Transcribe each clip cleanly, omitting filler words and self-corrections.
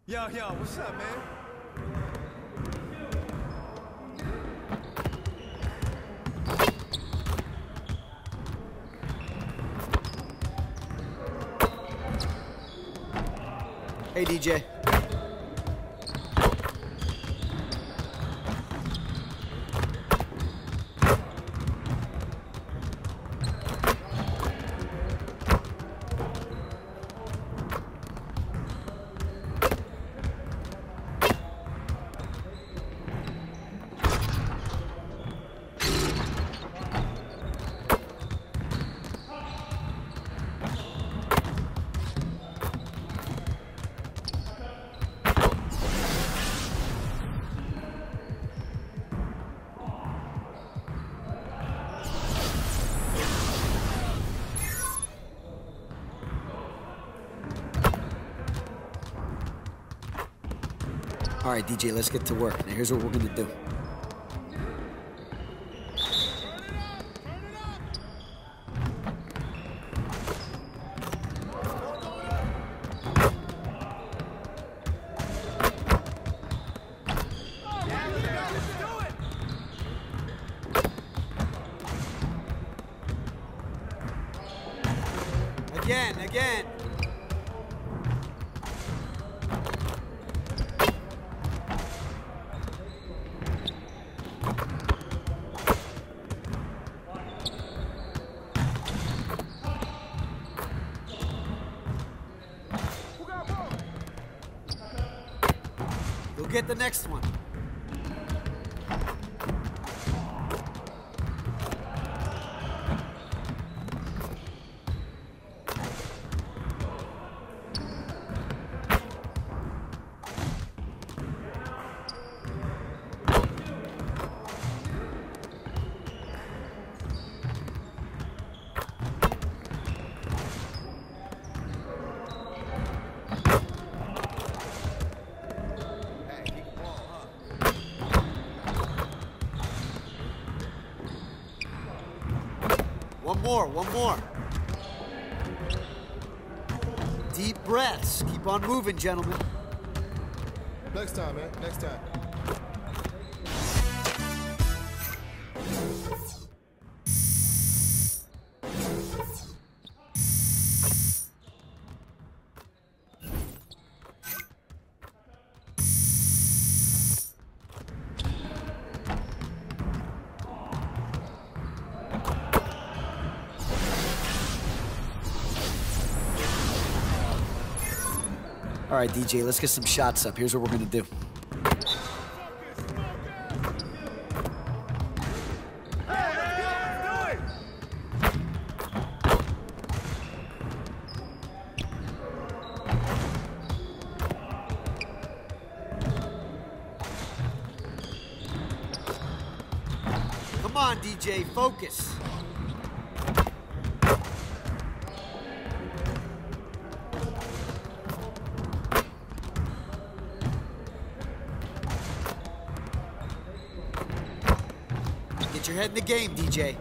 Yo, what's up, man? Hey, DJ. All right, DJ, let's get to work. Now, here's what we're gonna do. Again. You'll get the next one. One more. Deep breaths. Keep on moving, gentlemen. Next time, man. Next time. All right, DJ, let's get some shots up. Here's what we're gonna do. Come on, DJ, focus. Get your head in the game, DJ.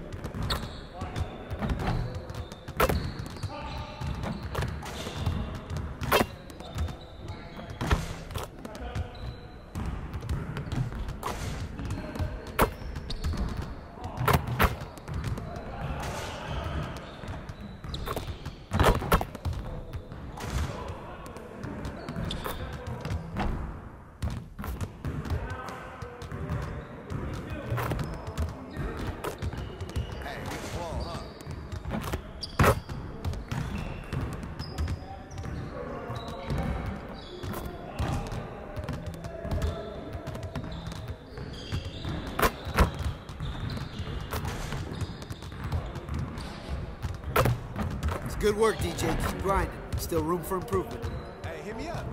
Good work, DJ. Keep grinding. Still room for improvement. Hey, hit me up.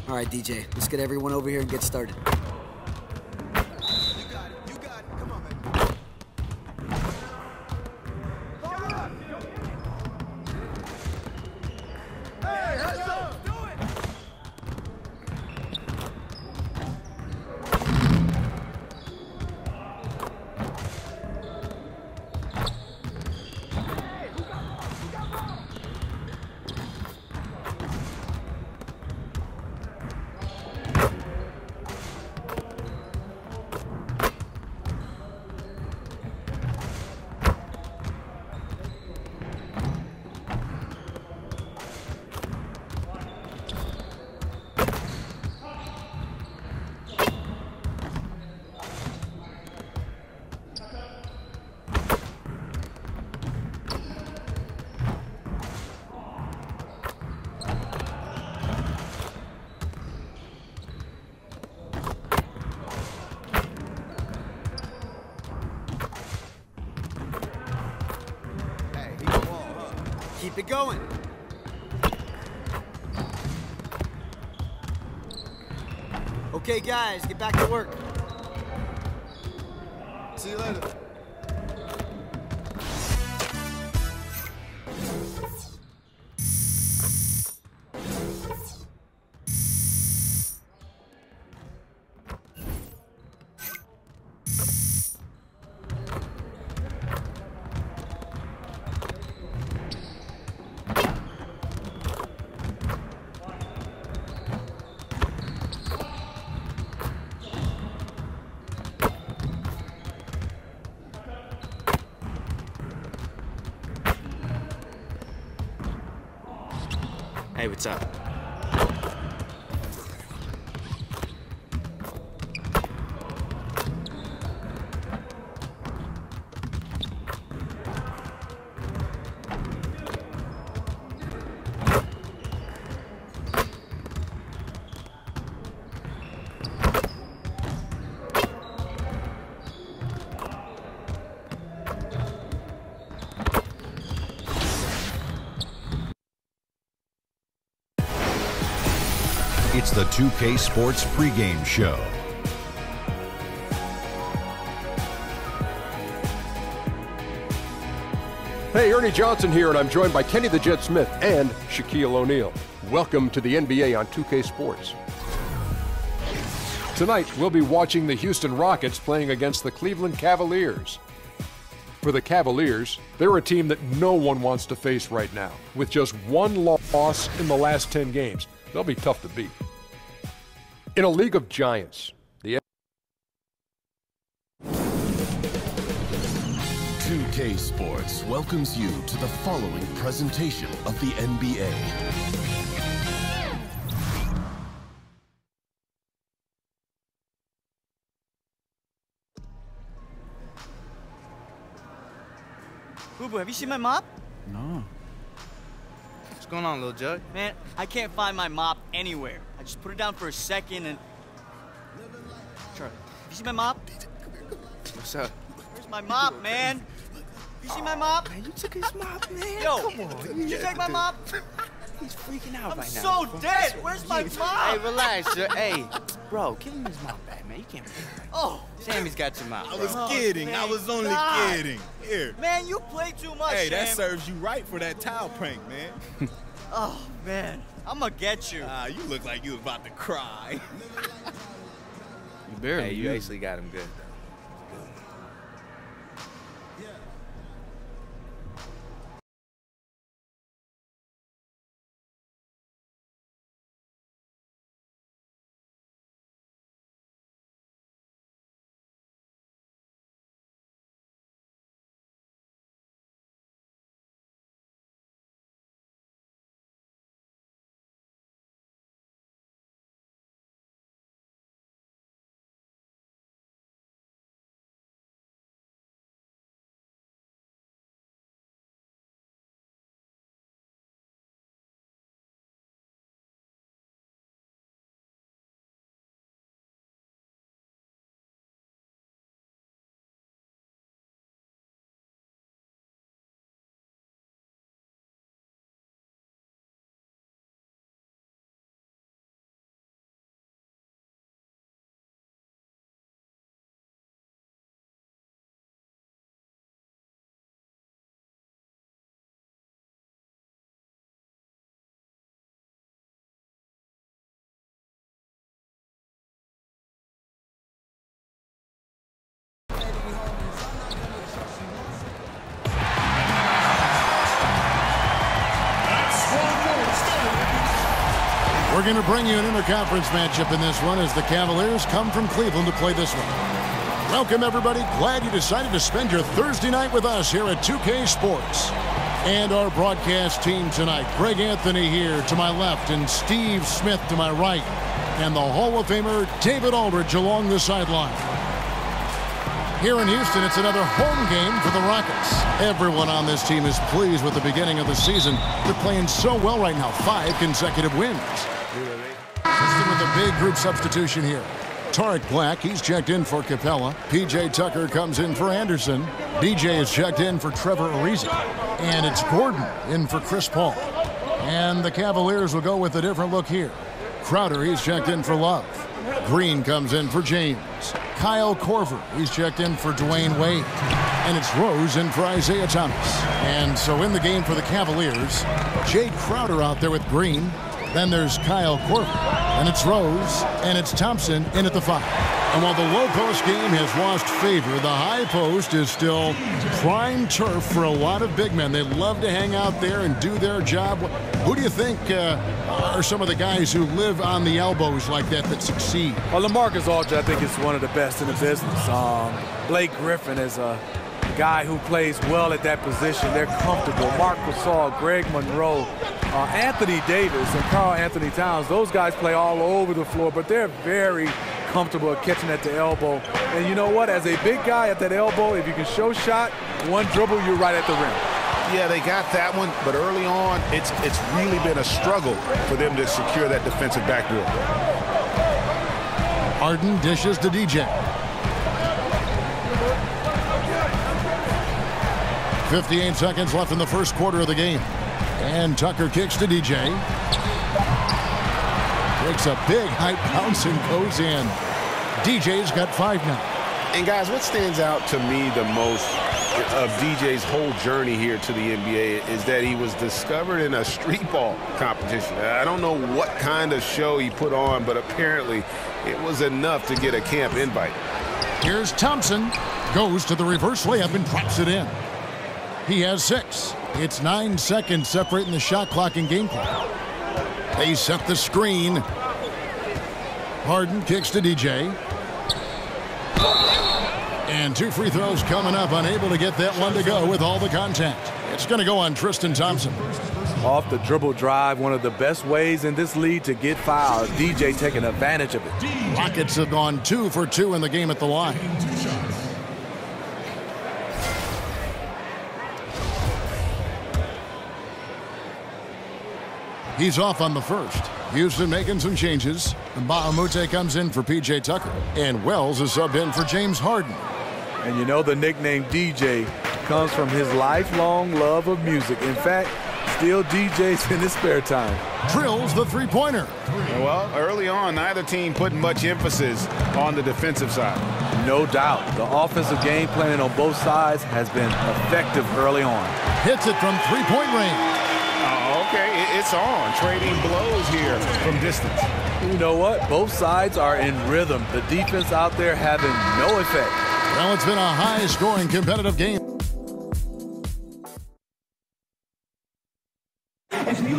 All right, DJ, let's get everyone over here and get started. You got it. Keep it going. Okay, guys, get back to work. See you later. Hey, what's up? It's the 2K Sports pregame show. Hey, Ernie Johnson here, and I'm joined by Kenny the Jet Smith and Shaquille O'Neal. Welcome to the NBA on 2K Sports. Tonight, we'll be watching the Houston Rockets playing against the Cleveland Cavaliers. For the Cavaliers, they're a team that no one wants to face right now. With just one loss in the last 10 games, they'll be tough to beat. In a league of giants, the 2K Sports welcomes you to the following presentation of the NBA. Boo-boo, have you seen my mop? No. What's going on, little Jug? Man, I can't find my mop anywhere. I just put it down for a second and... Charlie, have you seen my mop? What's up? Where's my mop, man? You see my mop? Man, you took his mop, man. Yo, Come on. did you take my mop? He's freaking out I'm right now. so dead. Where's my mop? Hey, relax, sir. Hey, bro, give him his mop back, man. You can't be like that. Oh, Sammy's got your mop, I bro. was kidding. I was only God. kidding. Here. man, you play too much, Hey, that Sam. serves you right for that towel prank, man. Oh, man, I'm gonna get you. You look like you was about to cry. You barely. Hey, you actually got him good, though. We're going to bring you an interconference matchup in this one as the Cavaliers come from Cleveland to play this one. Welcome, everybody. Glad you decided to spend your Thursday night with us here at 2K Sports. And our broadcast team tonight, Greg Anthony here to my left and Steve Smith to my right. And the Hall of Famer David Aldridge along the sideline. Here in Houston, it's another home game for the Rockets. Everyone on this team is pleased with the beginning of the season. They're playing so well right now, 5 consecutive wins. Houston with a big group substitution here. Tarek Black, he's checked in for Capella. P.J. Tucker comes in for Anderson. DJ is checked in for Trevor Ariza. And it's Gordon in for Chris Paul. And the Cavaliers will go with a different look here. Crowder, he's checked in for Love. Green comes in for James. Kyle Korver, he's checked in for Dwayne Wade. And it's Rose in for Isaiah Thomas. And so in the game for the Cavaliers, Jay Crowder out there with Green. Then there's Kyle Korver. And it's Rose. And it's Thompson in at the 5. And while the low post game has lost favor, the high post is still prime turf for a lot of big men. They love to hang out there and do their job. Who do you think are some of the guys who live on the elbows like that succeed? Well, LaMarcus Aldridge, I think, is one of the best in the business. Blake Griffin is a guy who plays well at that position. They're comfortable. Marc Gasol, Greg Monroe, Anthony Davis, and Karl Anthony Towns. Those guys play all over the floor, but they're very comfortable at catching at the elbow. And you know what? As a big guy at that elbow, if you can show shot, one dribble, you're right at the rim. Yeah, they got that one, but early on, it's really been a struggle for them to secure that defensive backdoor. Harden dishes to DJ. 58 seconds left in the first quarter of the game. And Tucker kicks to DJ. Takes a big high bounce and goes in. DJ's got 5 now. And guys, what stands out to me the most of DJ's whole journey here to the NBA is that he was discovered in a street ball competition. I don't know what kind of show he put on, but apparently it was enough to get a camp invite. Here's Thompson. Goes to the reverse layup and drops it in. He has 6. It's 9 seconds separating the shot clock and game clock. They set the screen. Harden kicks to DJ. And 2 free throws coming up. Unable to get that one to go with all the contact. It's going to go on Tristan Thompson. Off the dribble drive, one of the best ways in this league to get fouled. DJ taking advantage of it. Rockets have gone 2 for 2 in the game at the line. He's off on the first. Houston making some changes. Mbah-a-Moute comes in for P.J. Tucker. And Wells is subbed in for James Harden. And you know the nickname DJ comes from his lifelong love of music. In fact, still DJs in his spare time. Drills the three-pointer. Well, early on, neither team put much emphasis on the defensive side. No doubt. The offensive game planning on both sides has been effective early on. Hits it from three-point range. Okay, it's on. Trading blows here from distance. You know what? Both sides are in rhythm. The defense out there having no effect. Well, it's been a high-scoring competitive game.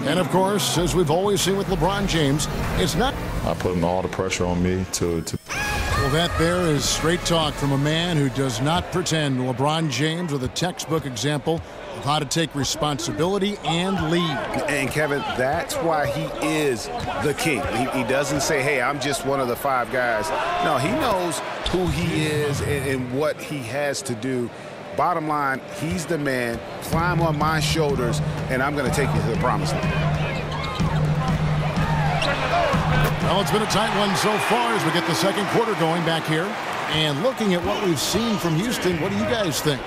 And, of course, as we've always seen with LeBron James, it's not... I put all the pressure on me to... Well, that there is straight talk from a man who does not pretend. LeBron James with a textbook example of how to take responsibility and lead. And, Kevin, that's why he is the king. He doesn't say, hey, I'm just one of the 5 guys. No, he knows who he is and what he has to do. Bottom line, he's the man. Climb on my shoulders, and I'm going to take you to the promised land. Well, it's been a tight one so far as we get the second quarter going back here. And looking at what we've seen from Houston, what do you guys think?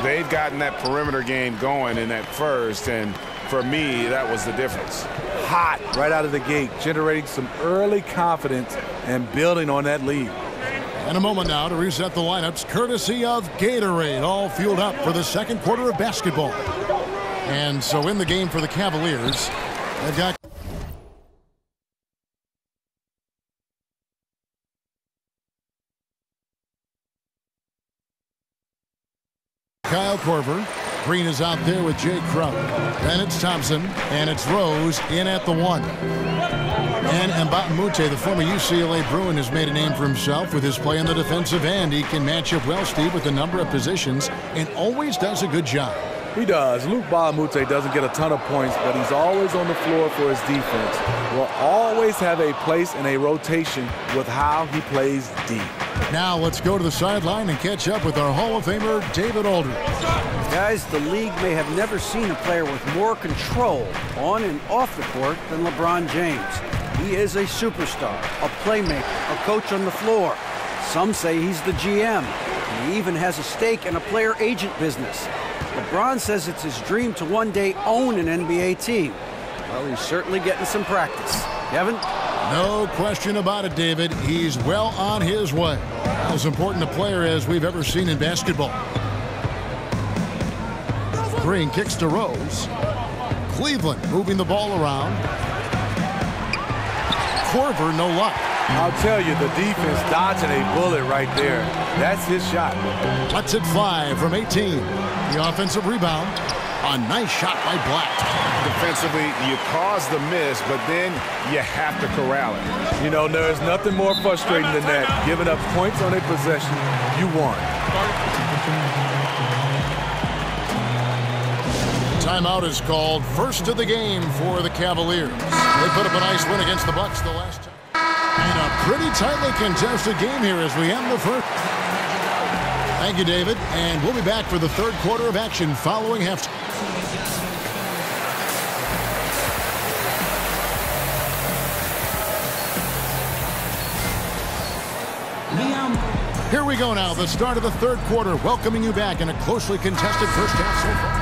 They've gotten that perimeter game going in that first, and for me, that was the difference. Hot right out of the gate, generating some early confidence and building on that lead. And a moment now to reset the lineups, courtesy of Gatorade, all fueled up for the second quarter of basketball. And so in the game for the Cavaliers, they've got... Kyle Korver. Green is out there with Jay Crowder. Then it's Thompson, and it's Rose in at the 1. And Mbah-a-Moute, the former UCLA Bruin, has made a name for himself with his play on the defensive end. He can match up well, Steve, with a number of positions and always does a good job. He does. Luke Mbah-a-Moute doesn't get a ton of points, but he's always on the floor for his defense. Will always have a place in a rotation with how he plays deep. Now let's go to the sideline and catch up with our Hall of Famer, David Aldridge. Guys, the league may have never seen a player with more control on and off the court than LeBron James. He is a superstar, a playmaker, a coach on the floor. Some say he's the GM, and he even has a stake in a player agent business. LeBron says it's his dream to one day own an NBA team. Well, he's certainly getting some practice. Kevin? No question about it, David. He's well on his way. As important a player as we've ever seen in basketball. Green kicks to Rose. Cleveland moving the ball around. Korver, no luck. I'll tell you, the defense dodging a bullet right there. That's his shot. Lets it fly from 18. The offensive rebound. A nice shot by Black. Defensively, you cause the miss, but then you have to corral it. You know, there's nothing more frustrating than that. Giving up points on a possession, you won. Timeout is called. First of the game for the Cavaliers. They put up a nice win against the Bucks the last time. And a pretty tightly contested game here as we end the first. Thank you, David. And we'll be back for the third quarter of action following halftime. Here we go now, the start of the third quarter, welcoming you back in a closely contested first half so far.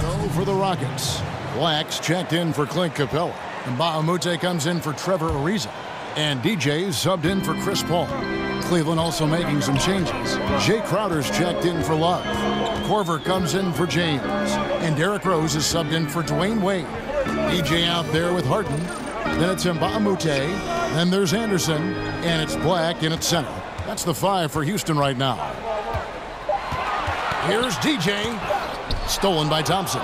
So for the Rockets, Black's checked in for Clint Capella, and Bahamute comes in for Trevor Ariza, and DJ's subbed in for Chris Paul. Cleveland also making some changes. Jay Crowder's checked in for Love. Korver comes in for James, and Derrick Rose is subbed in for Dwayne Wade. DJ out there with Harden. Then it's Bahamute. Then there's Anderson, and it's Black in at center. That's the 5 for Houston right now. Here's DJ. Stolen by Thompson.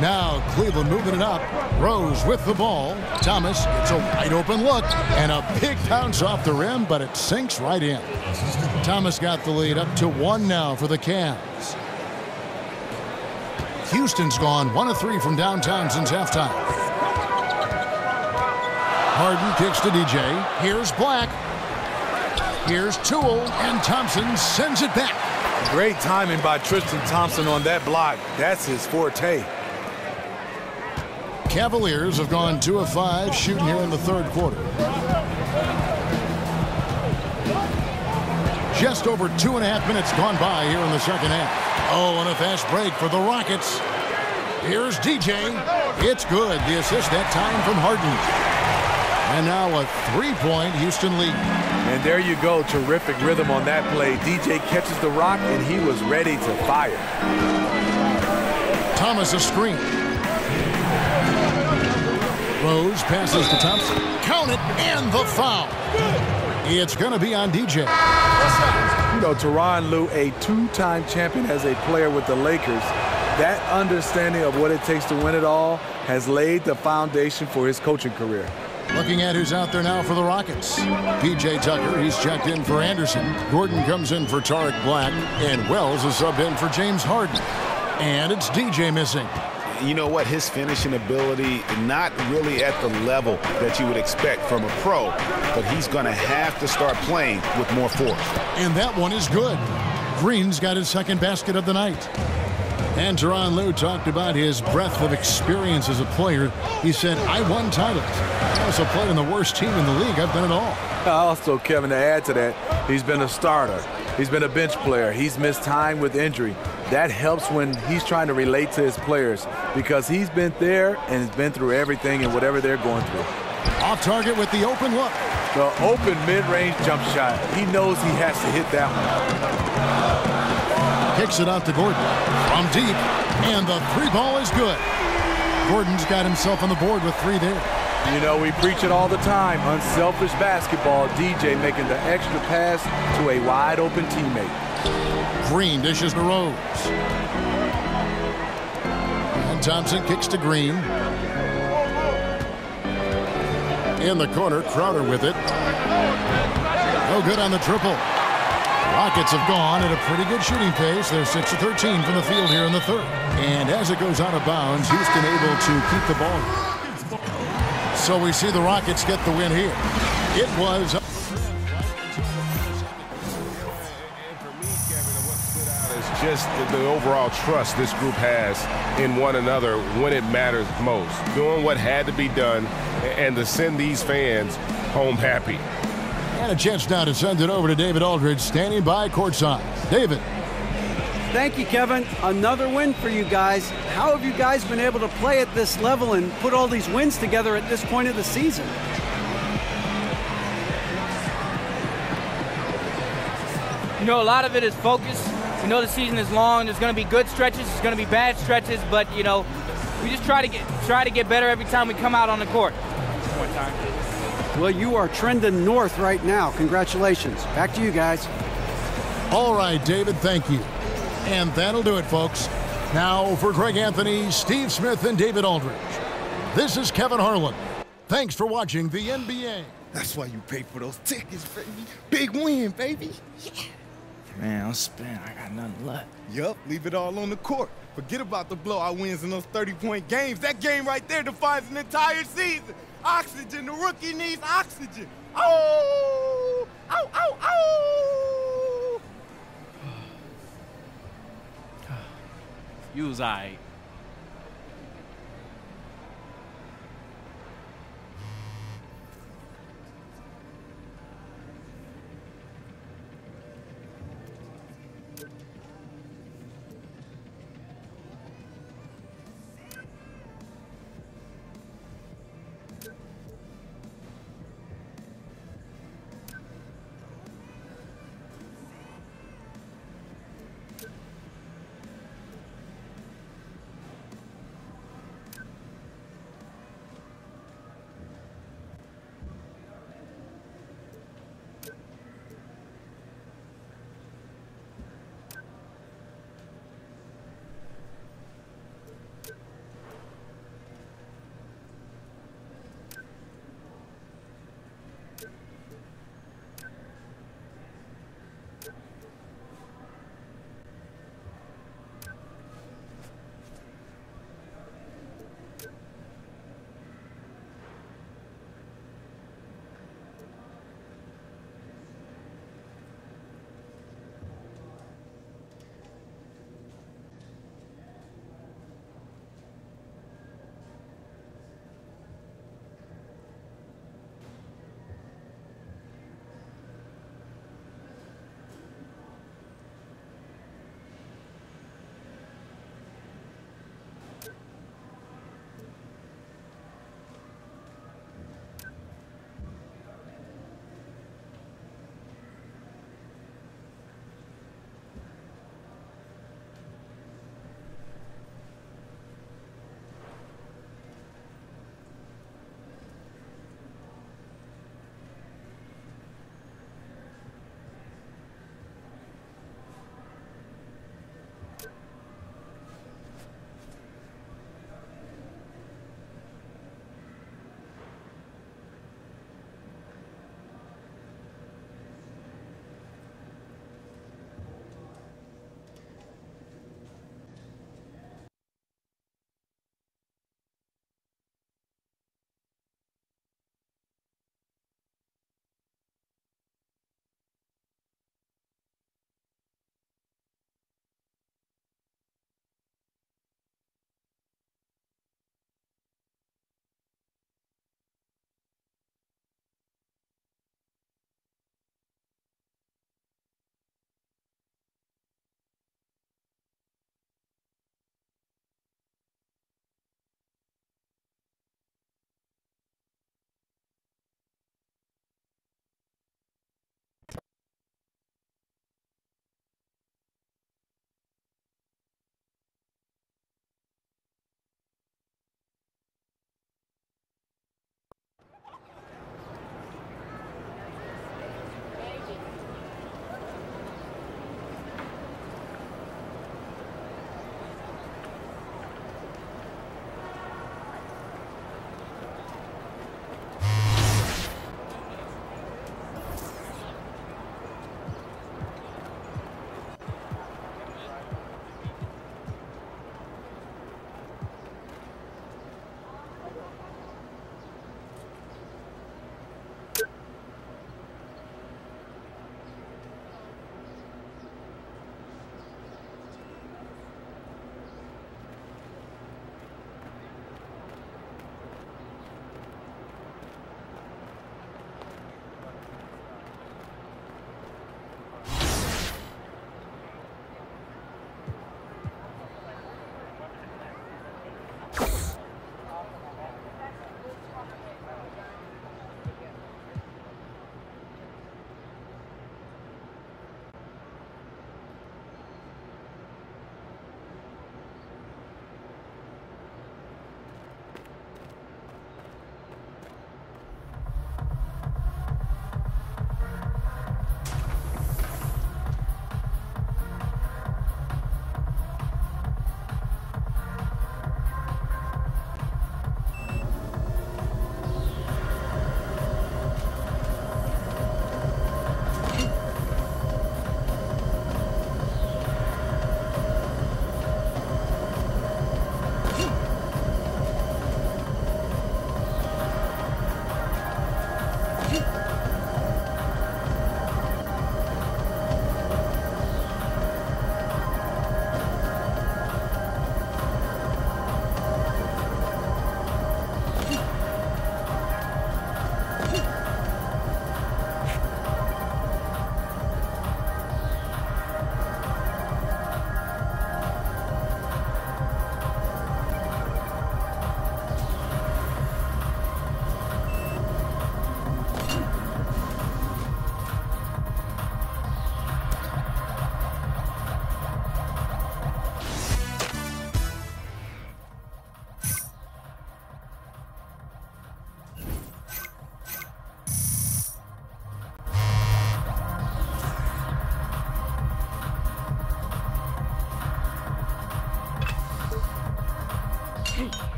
Now Cleveland moving it up. Rose with the ball. Thomas gets a wide open look. And a big bounce off the rim, but it sinks right in. Thomas got the lead up to 1 now for the Cavs. Houston's gone 1 of 3 from downtown since halftime. Harden kicks to DJ. Here's Black. Here's Toole, and Thompson sends it back. Great timing by Tristan Thompson on that block. That's his forte. Cavaliers have gone 2 of 5 shooting here in the third quarter. Just over 2.5 minutes gone by here in the second half. Oh, and a fast break for the Rockets. Here's DJ. It's good. The assist that time from Harden. And now a 3-point Houston lead. And there you go. Terrific rhythm on that play. DJ catches the rock, and he was ready to fire. Thomas a screen. Rose passes to Thompson. Count it, and the foul. It's going to be on DJ. You know, Tyronn Lue, a 2-time champion as a player with the Lakers, that understanding of what it takes to win it all has laid the foundation for his coaching career. Looking at who's out there now for the Rockets. P.J. Tucker, he's checked in for Anderson. Gordon comes in for Tariq Black. And Wells is subbed in for James Harden. And it's DJ missing. You know what? His finishing ability, not really at the level that you would expect from a pro, but he's going to have to start playing with more force. And that one is good. Green's got his second basket of the night. And Tyronn Lue talked about his breadth of experience as a player. He said, I won titles. I also played in the worst team in the league. I've done it all. Also, Kevin, to add to that, he's been a starter. He's been a bench player. He's missed time with injury. That helps when he's trying to relate to his players because he's been there and has been through everything and whatever they're going through. Off target with the open look. The open mid-range jump shot. He knows he has to hit that one. Kicks it out to Gordon from deep, and the 3-ball is good. Gordon's got himself on the board with 3 there. You know, we preach it all the time. Unselfish basketball. DJ making the extra pass to a wide-open teammate. Green dishes to Rose. And Thompson kicks to Green. In the corner, Crowder with it. No good on the triple. Rockets have gone at a pretty good shooting pace. They're 6 of 13 from the field here in the third. And as it goes out of bounds, Houston able to keep the ball. So we see the Rockets get the win here. It was... Just the overall trust this group has in one another when it matters most. Doing what had to be done and to send these fans home happy. And a chance now to send it over to David Aldridge, standing by courtside. David. Thank you, Kevin. Another win for you guys. How have you guys been able to play at this level and put all these wins together at this point of the season? You know, a lot of it is focus. We know the season is long. There's going to be good stretches. There's going to be bad stretches. But, you know, we just try to get better every time we come out on the court. One time. Well, you are trending north right now. Congratulations. Back to you guys. All right, David, thank you. And that'll do it, folks. Now for Greg Anthony, Steve Smith, and David Aldridge. This is Kevin Harlan. Thanks for watching the NBA. That's why you pay for those tickets, baby. Big win, baby. Yeah. Man, I'm spent. I got nothing left. Yup, leave it all on the court. Forget about the blowout wins in those 30-point games. That game right there defines an entire season. Oxygen, the rookie needs oxygen. Oh! Ow, ow, ow! You was all right.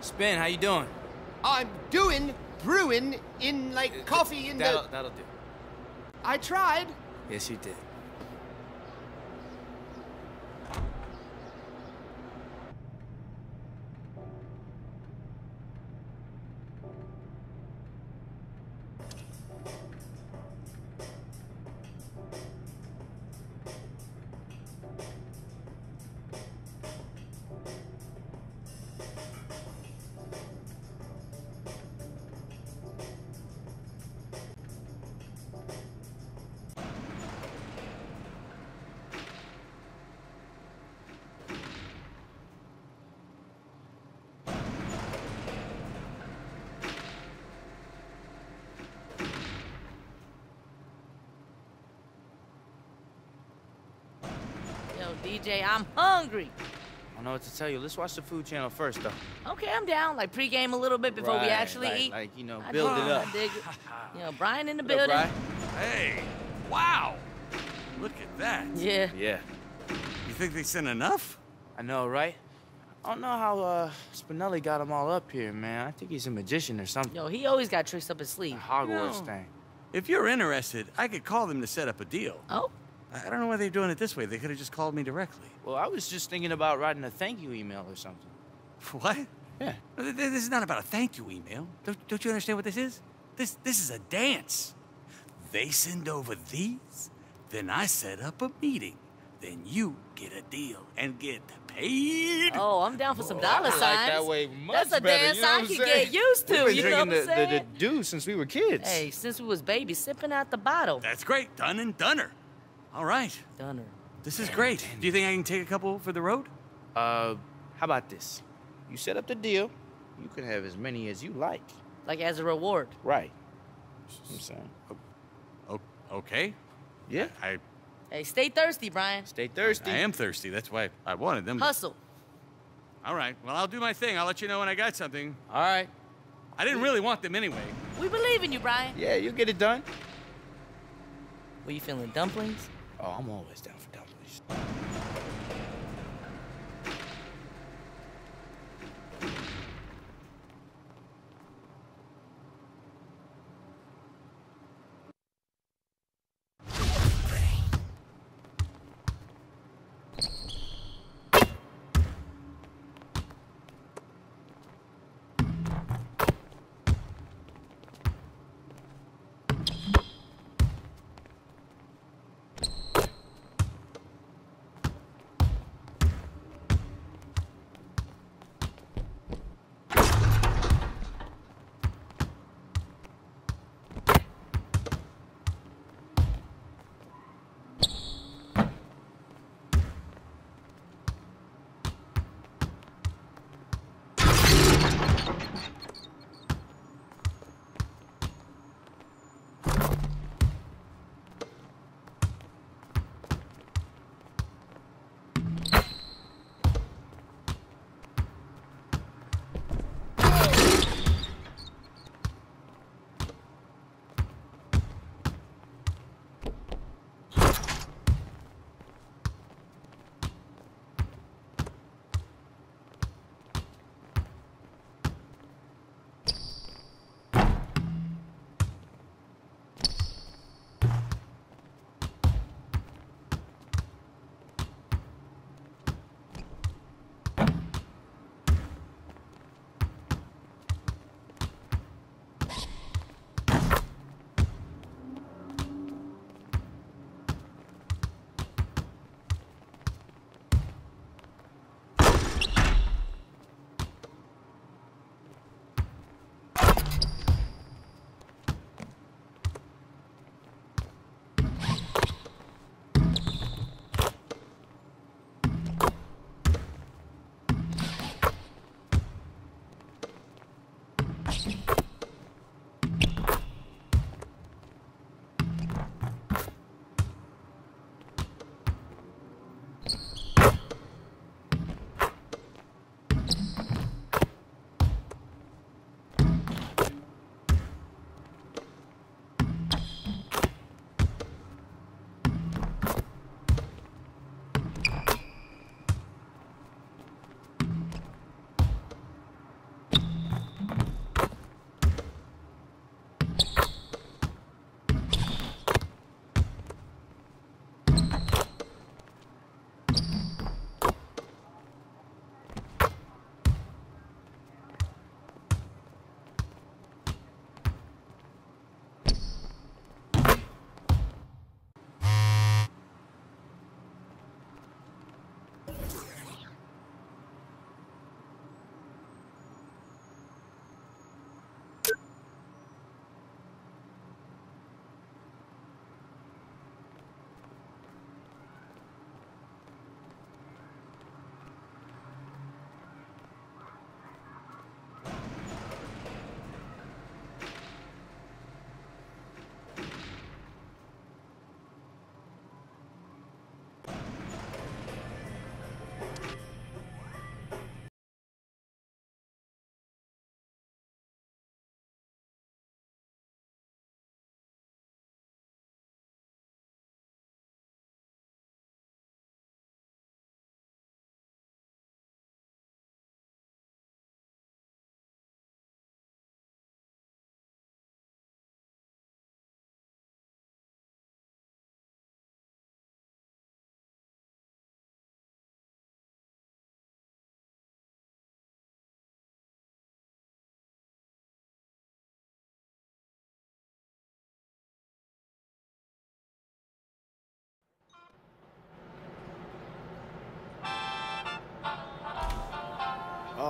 Spin, how you doing? I'm doing brewing in, like, coffee in That'll do. I tried. Yes, you did. DJ, I'm hungry. I don't know what to tell you. Let's watch the Food Channel first, though. Okay, I'm down. Like pregame a little bit before we actually eat. Like, you know, I build dig it up. I dig it. You know, Brian in the What up, building. Brian? Hey, wow. Look at that. Yeah. Yeah. You think they sent enough? I know, right? I don't know how Spinelli got them all up here, man. I think he's a magician or something. Yo, he always got tricks up his sleeve. Hogwarts thing. If you're interested, I could call them to set up a deal. Oh? I don't know why they're doing it this way. They could have just called me directly. Well, I was just thinking about writing a thank you email or something. What? Yeah. This is not about a thank you email. Don't you understand what this is? This is a dance. They send over these, then I set up a meeting. Then you get a deal and get paid. Oh, I'm down for some dollar signs. I like that way much That's a better, dance you know I what I'm can saying? get used to. We've been You know what I'm drinking the saying? dew since we were kids. Hey, since we was babies, sipping out the bottle. That's great. Done and doneer. All right. Doneer. This is great. Do you think I can take a couple for the road? How about this? You set up the deal. You can have as many as you like. Like as a reward. Right. I'm saying. Okay. Yeah. Hey, stay thirsty, Brian. Stay thirsty. I am thirsty. That's why I wanted them. Hustle. All right. Well, I'll do my thing. I'll let you know when I got something. All right. I didn't really want them anyway. We believe in you, Brian. Yeah, you'll get it done. What, you feeling, dumplings? Oh, I'm always down for dumplings.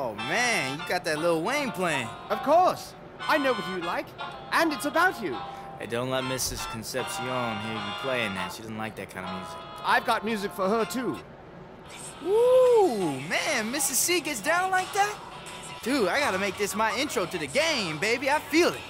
Oh, man, you got that Lil Wayne playing. Of course. I know what you like, and it's about you. Hey, don't let Mrs. Concepcion hear you playing that. She doesn't like that kind of music. I've got music for her, too. Woo, man, Mrs. C gets down like that? Dude, I gotta make this my intro to the game, baby. I feel it.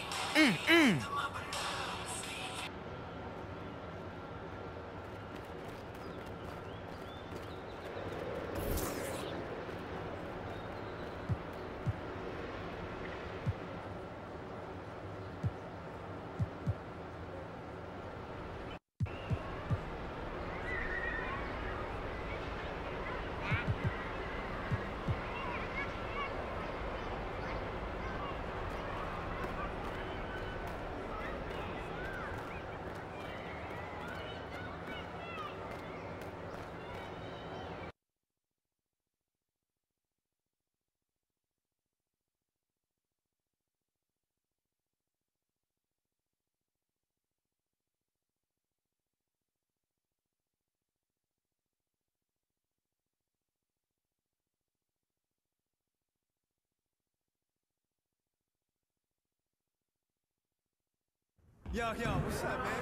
Yo, what's up, man?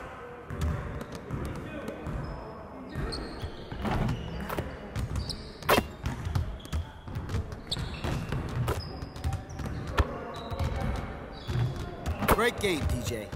Great game, DJ.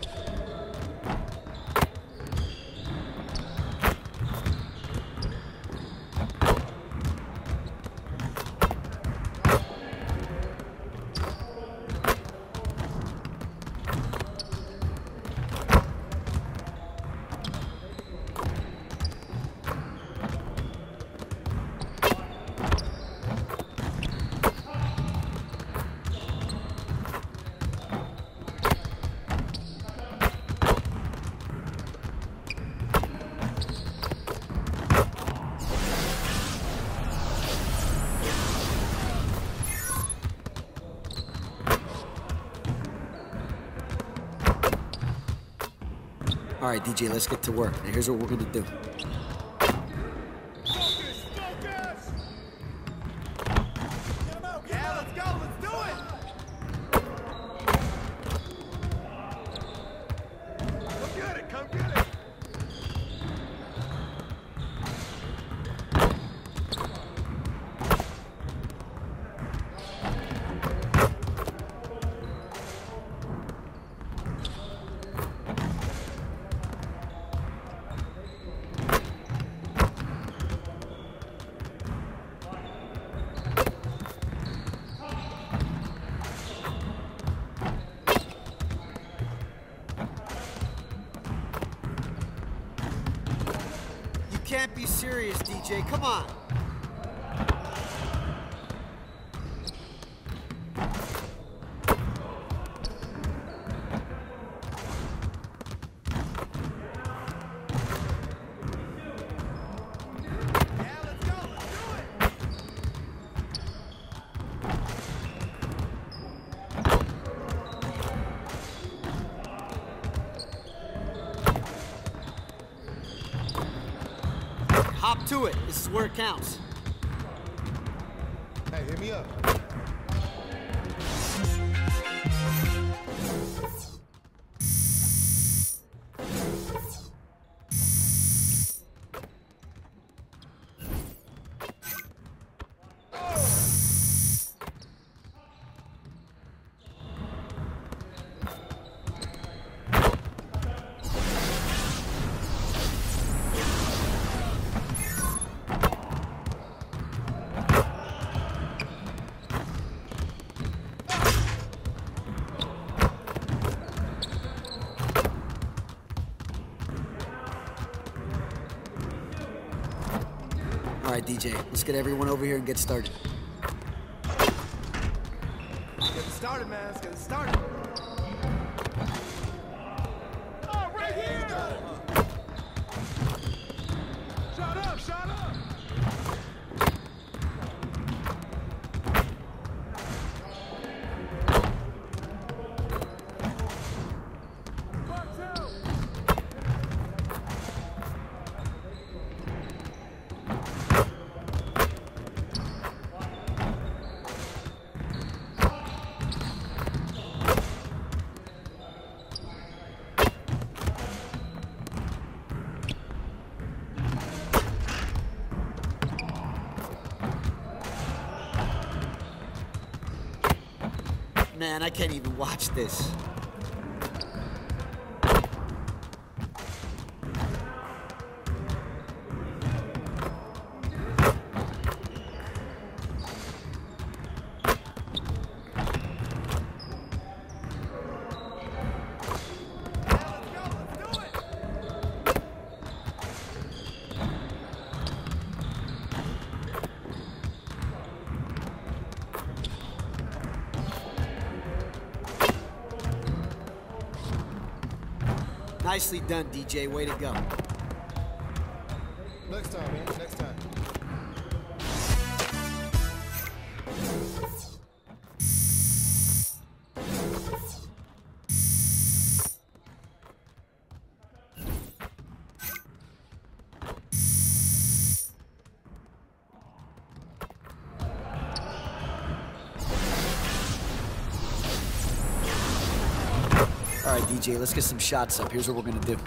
All right, DJ, let's get to work. Now, here's what we're gonna do. Can't be serious, DJ. Come on. Hop to it. This is where it counts. Hey, hit me up. All right, DJ, let's get everyone over here and get started. Let's get it started, man. Let's get it started. Oh, right here! Shut up, shut up! man. I can't even watch this. Nicely done, DJ. Way to go. Next time, man. Next time. All right, DJ, let's get some shots up. Here's what we're gonna do.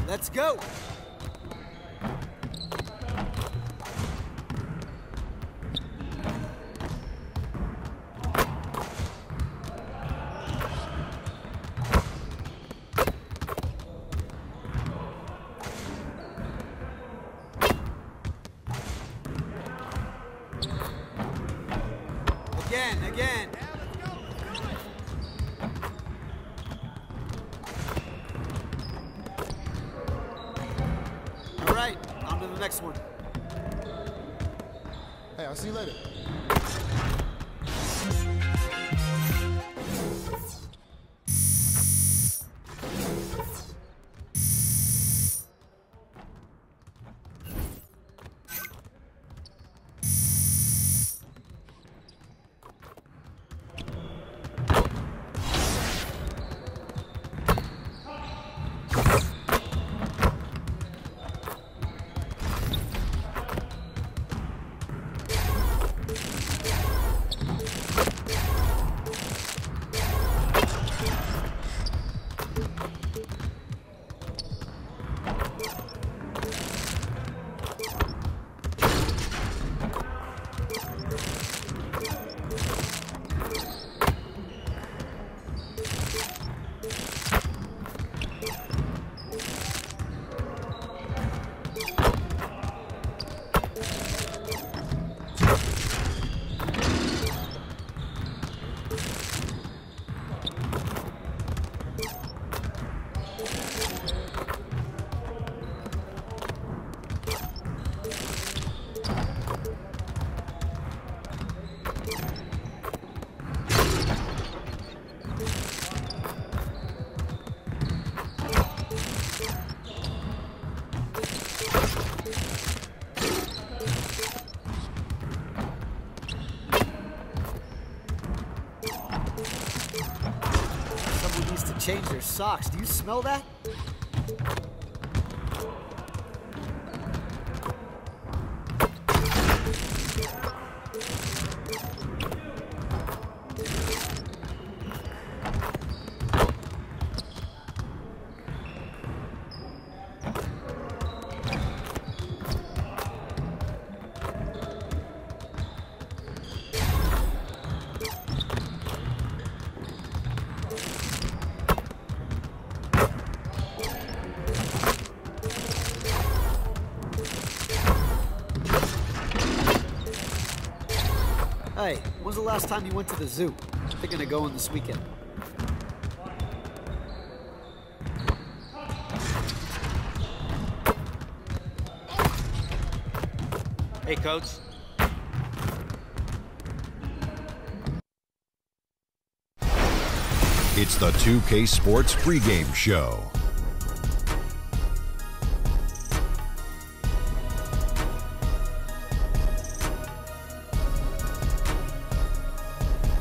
Let's go. Again. All right, on to the next one. Hey, I'll see you later. Change their socks. Do you smell that? Hey, when's the last time you went to the zoo? Thinking of going this weekend. Hey, Coach. It's the 2K Sports pregame show.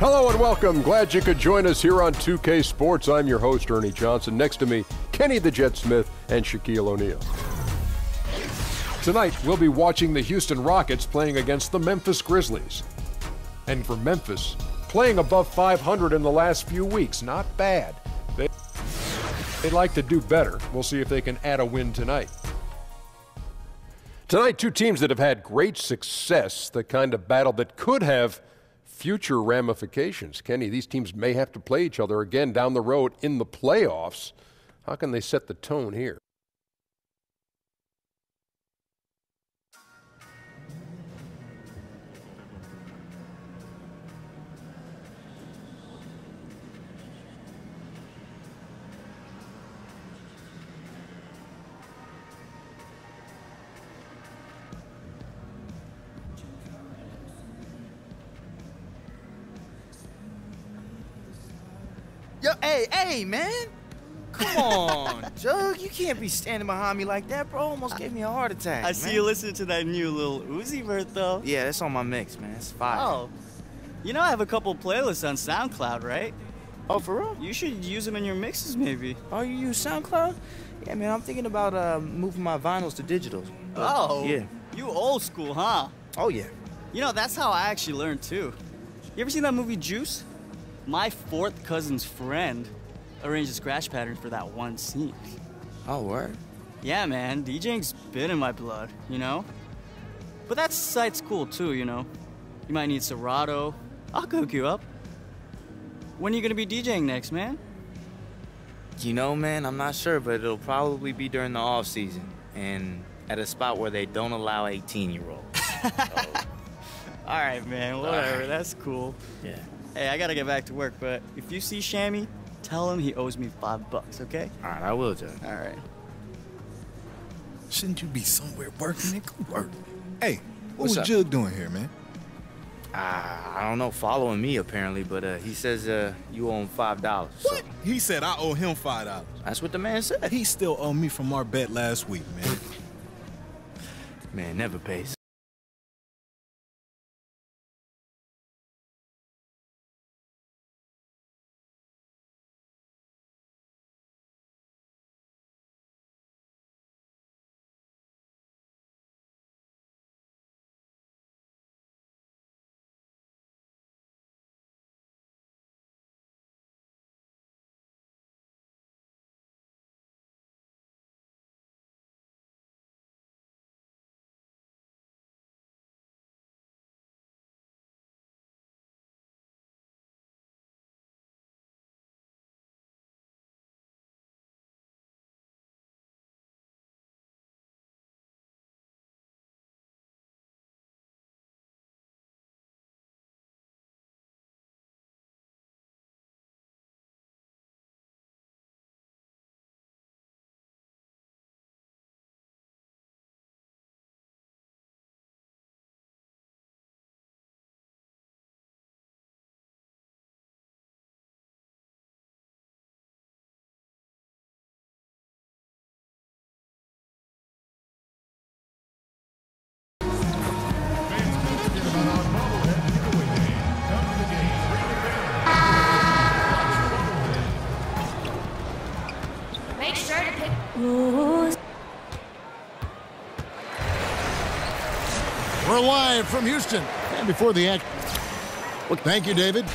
Hello and welcome. Glad you could join us here on 2K Sports. I'm your host, Ernie Johnson. Next to me, Kenny the Jet Smith and Shaquille O'Neal. Tonight, we'll be watching the Houston Rockets playing against the Memphis Grizzlies. And for Memphis, playing above 500 in the last few weeks, not bad. They'd like to do better. We'll see if they can add a win tonight. Tonight, two teams that have had great success, the kind of battle that could have future ramifications. Kenny, these teams may have to play each other again down the road in the playoffs. How can they set the tone here? Yo, hey, man. Come on, Jug. You can't be standing behind me like that, bro. Almost gave me a heart attack. I see you listening to that new little Uzi Vert, though. Yeah, that's on my mix, man. It's fire. Oh. You know I have a couple playlists on SoundCloud, right? Oh, for real? You should use them in your mixes, maybe. Oh, you use SoundCloud? Yeah, man, I'm thinking about moving my vinyls to digital. Oh. Yeah. You old school, huh? Oh, yeah. You know, that's how I actually learned, too. You ever seen that movie Juice? My fourth cousin's friend arranged a scratch pattern for that one scene. Oh, word? Yeah, man. DJing's been in my blood, you know? But that site's cool, too, you know? You might need Serato. I'll hook you up. When are you gonna be DJing next, man? You know, man, I'm not sure, but it'll probably be during the off season and at a spot where they don't allow 18-year-olds. All right, man. Whatever. Right. That's cool. Yeah. Hey, I gotta get back to work, but if you see Shammy, tell him he owes me $5, okay? All right, I will, Joe. All right. Shouldn't you be somewhere working, man? Go work. Hey, what What's was up? Jug doing here, man? I don't know, following me apparently, but he says you owe him $5. What? He said I owe him $5. That's what the man said. He still owe me from our bet last week, man. Man, never pays. Make sure to pick. We're live from Houston. And before the act. Well, thank you, David.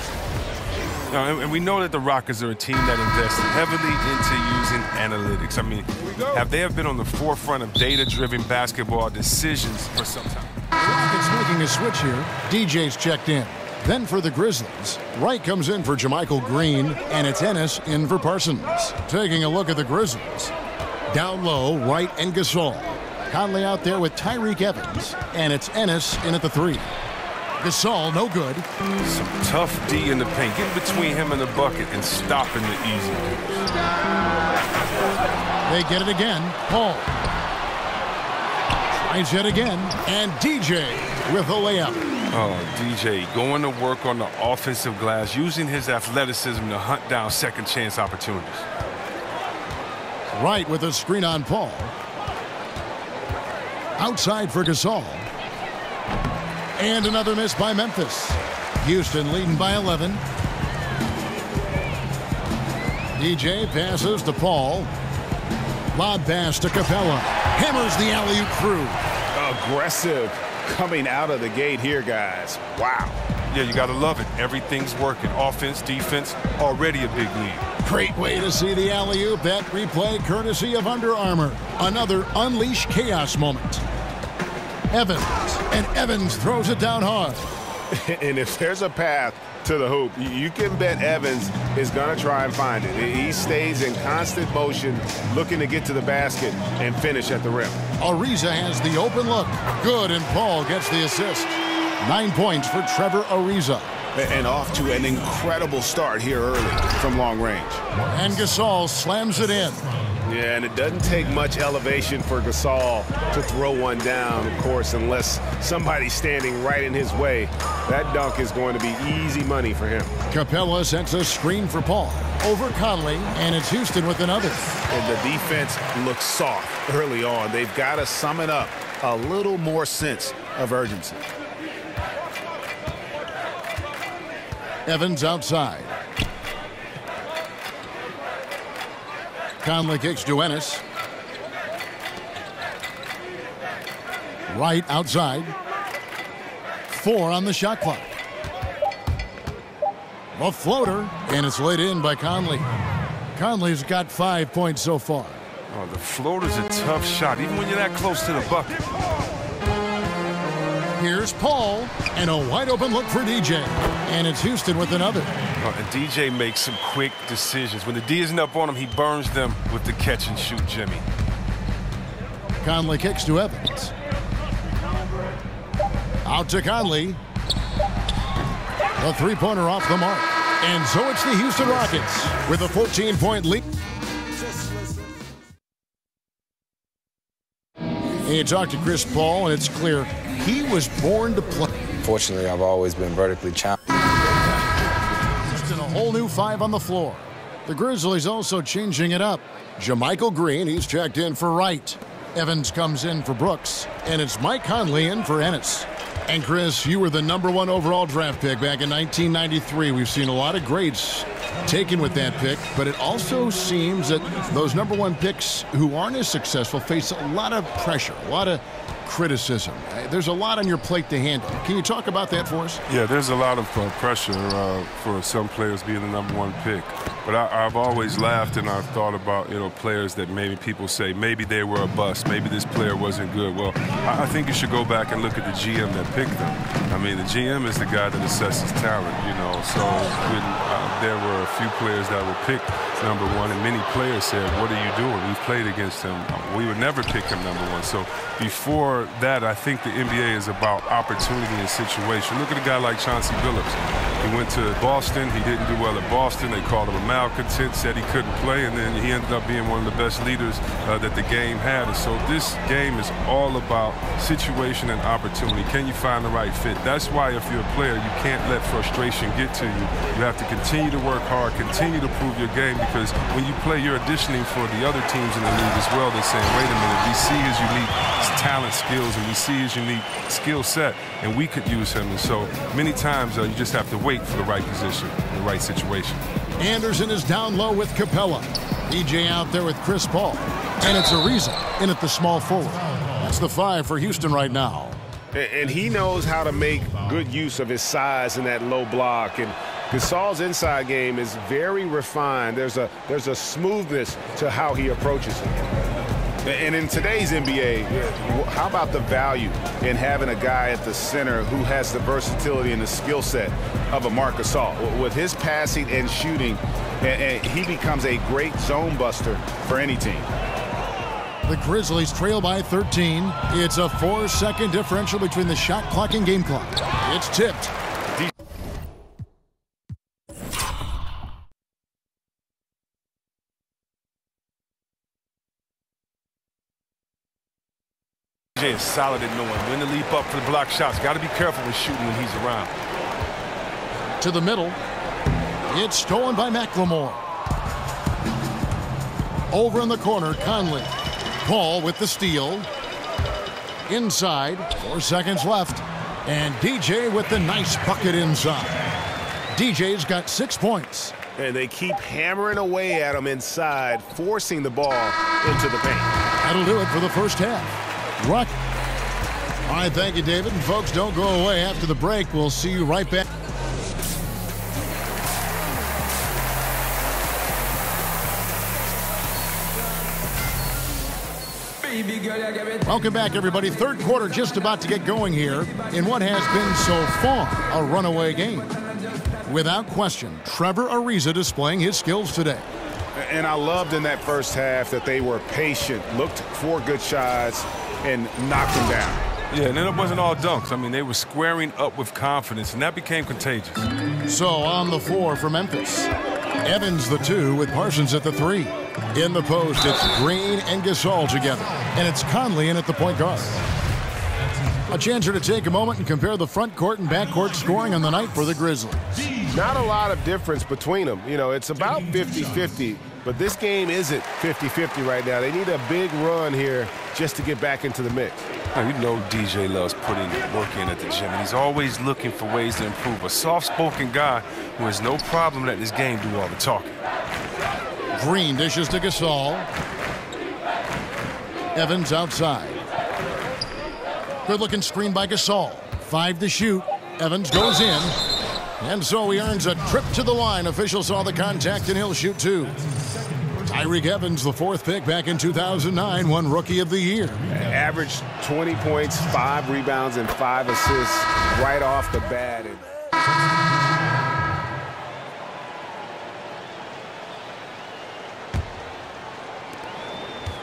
And we know that the Rockets are a team that invests heavily into using analytics. I mean, have they been on the forefront of data-driven basketball decisions for some time? The Rockets making a switch here. DJ's checked in. Then for the Grizzlies, Wright comes in for Jermichael Green, and it's Ennis in for Parsons. Taking a look at the Grizzlies. Down low, Wright and Gasol. Conley out there with Tyreek Evans, and it's Ennis in at the 3. Gasol, no good. Some tough D in the paint. Get between him and the bucket and stopping the easy. They get it again. Paul. Tries it again. And DJ with a layup. Oh, DJ, going to work on the offensive glass, using his athleticism to hunt down second chance opportunities. Right with a screen on Paul. Outside for Gasol. And another miss by Memphis. Houston leading by 11. DJ passes to Paul. Lob pass to Capella. Hammers the alley-oop through. Aggressive coming out of the gate here, guys. Wow. Yeah, you got to love it. Everything's working. Offense, defense, already a big lead. Great way to see the alley-oop. That replay courtesy of Under Armour. Another Unleash Chaos moment. Evans. And Evans throws it down hard. And if there's a path to the hoop, you can bet Evans is going to try and find it. He stays in constant motion, looking to get to the basket and finish at the rim. Ariza has the open look. Good, and Paul gets the assist. 9 points for Trevor Ariza. And off to an incredible start here early from long range. And Gasol slams it in. Yeah, and it doesn't take much elevation for Gasol to throw one down, of course, unless somebody's standing right in his way. That dunk is going to be easy money for him. Capella sets a screen for Paul. Over Conley, and it's Houston with another. And the defense looks soft early on. They've got to sum it up. A little more sense of urgency. Evans outside. Conley kicks to Ennis. Right outside. 4 on the shot clock. A floater, and it's laid in by Conley. Conley's got 5 points so far. Oh, the floater's a tough shot, even when you're that close to the bucket. Here's Paul, and a wide-open look for DJ. And it's Houston with another. Oh, and DJ makes some quick decisions. When the D isn't up on him, he burns them with the catch-and-shoot Jimmy. Conley kicks to Evans. Out to Conley. A three-pointer off the mark. And so it's the Houston Rockets with a 14-point lead. And you talk to Chris Paul, and it's clear he was born to play. Fortunately, I've always been vertically challenged. Just in a whole new 5 on the floor. The Grizzlies also changing it up. JaMychal Green, he's checked in for Wright. Evans comes in for Brooks. And it's Mike Conley in for Ennis. And Chris, you were the #1 overall draft pick back in 1993. We've seen a lot of greats taken with that pick, but it also seems that those #1 picks who aren't as successful face a lot of pressure, a lot of criticism. There's a lot on your plate to handle. Can you talk about that for us? Yeah, there's a lot of pressure for some players being the #1 pick. But I've always laughed and I've thought about, players that maybe people say maybe they were a bust, maybe this player wasn't good. Well, I think you should go back and look at the GM that picked them. I mean, the GM is the guy that assesses talent, So when there were a few players that were picked #1, and many players said, "What are you doing? We've played against him. We would never pick him #1." So before that, I think the NBA is about opportunity and situation. Look at a guy like Chauncey Billups. He went to Boston. He didn't do well at Boston. They called him a malcontent, said he couldn't play, and then he ended up being one of the best leaders that the game had. And so this game is all about situation and opportunity. Can you find the right fit? That's why if you're a player, you can't let frustration get to you. You have to continue to work hard, continue to prove your game, because when you play, you're auditioning for the other teams in the league as well. They're saying, wait a minute, we see his unique talent, skills, and we see his unique skill set, and we could use him. And so many times you just have to wait for the right position, the right situation. Anderson is down low with Capella. DJ out there with Chris Paul. And it's Ariza in at the small forward. That's the 5 for Houston right now. And he knows how to make good use of his size in that low block. And Gasol's inside game is very refined. There's a smoothness to how he approaches it. And in today's NBA, how about the value in having a guy at the center who has the versatility and the skill set of a Marc Gasol? With his passing and shooting, he becomes a great zone buster for any team. The Grizzlies trail by 13. It's a 4-second differential between the shot clock and game clock. It's tipped. DJ is solid at knowing when to leap up for the block shots. Got to be careful with shooting when he's around. To the middle. It's stolen by McLemore. Over in the corner, Conley. Paul with the steal. Inside, 4 seconds left. And DJ with the nice bucket inside. DJ's got 6 points. And they keep hammering away at him inside, forcing the ball into the paint. That'll do it for the first half. Rock. All right, thank you, David. And folks, don't go away. After the break, we'll see you right back. Welcome back, everybody. Third quarter just about to get going here in what has been so far a runaway game. Without question, Trevor Ariza displaying his skills today. And I loved in that first half that they were patient, looked for good shots, and knocked them down. Yeah, and then it wasn't all dunks. I mean, they were squaring up with confidence, and that became contagious. So on the floor for Memphis, Evans the 2 with Parsons at the 3. In the post, it's Green and Gasol together, and it's Conley in at the point guard. A chance here to take a moment and compare the front court and back court scoring on the night for the Grizzlies. Not a lot of difference between them. You know, it's about 50-50, but this game isn't 50-50 right now. They need a big run here just to get back into the mix. Now, you know DJ loves putting work in at the gym, and he's always looking for ways to improve. A soft-spoken guy who has no problem letting his game do all the talking. Green dishes to Gasol. Evans outside. Good-looking screen by Gasol. 5 to shoot. Evans goes in. And so he earns a trip to the line. Officials saw the contact, and he'll shoot 2. Tyreek Evans, the 4th pick back in 2009, won Rookie of the Year. Averaged 20 points, 5 rebounds, and 5 assists right off the bat.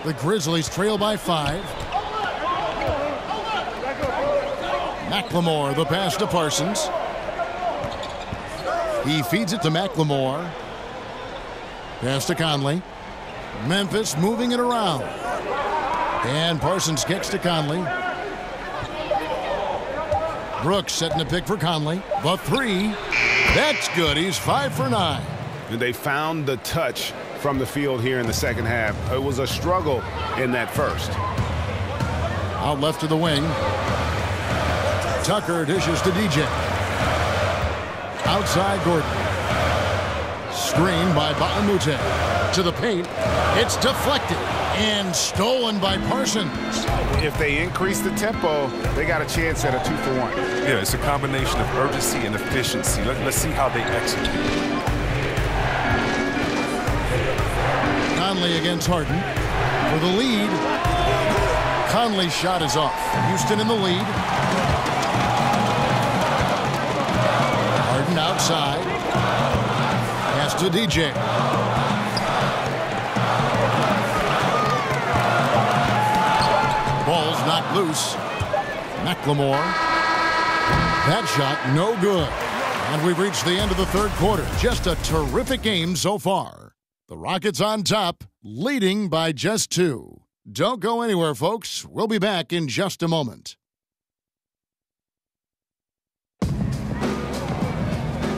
The Grizzlies trail by 5. McLemore, the pass to Parsons. He feeds it to McLemore. Pass to Conley. Memphis moving it around. And Parsons kicks to Conley. Brooks setting a pick for Conley. The 3. That's good. He's 5 for 9. And they found the touch from the field here in the second half. It was a struggle in that first. Out left to the wing. Tucker dishes to DJ. Outside Gordon. Screen by Baamute. To the paint. It's deflected and stolen by Parsons. If they increase the tempo, they got a chance at a 2-for-1. Yeah, it's a combination of urgency and efficiency. Let's see how they execute. Conley against Harden for the lead. Conley's shot is off. Houston in the lead. Harden outside. Pass to DJ. Ball's knocked loose. McLemore. That shot no good. And we've reached the end of the third quarter. Just a terrific game so far. The Rockets on top, leading by just 2. Don't go anywhere, folks. We'll be back in just a moment.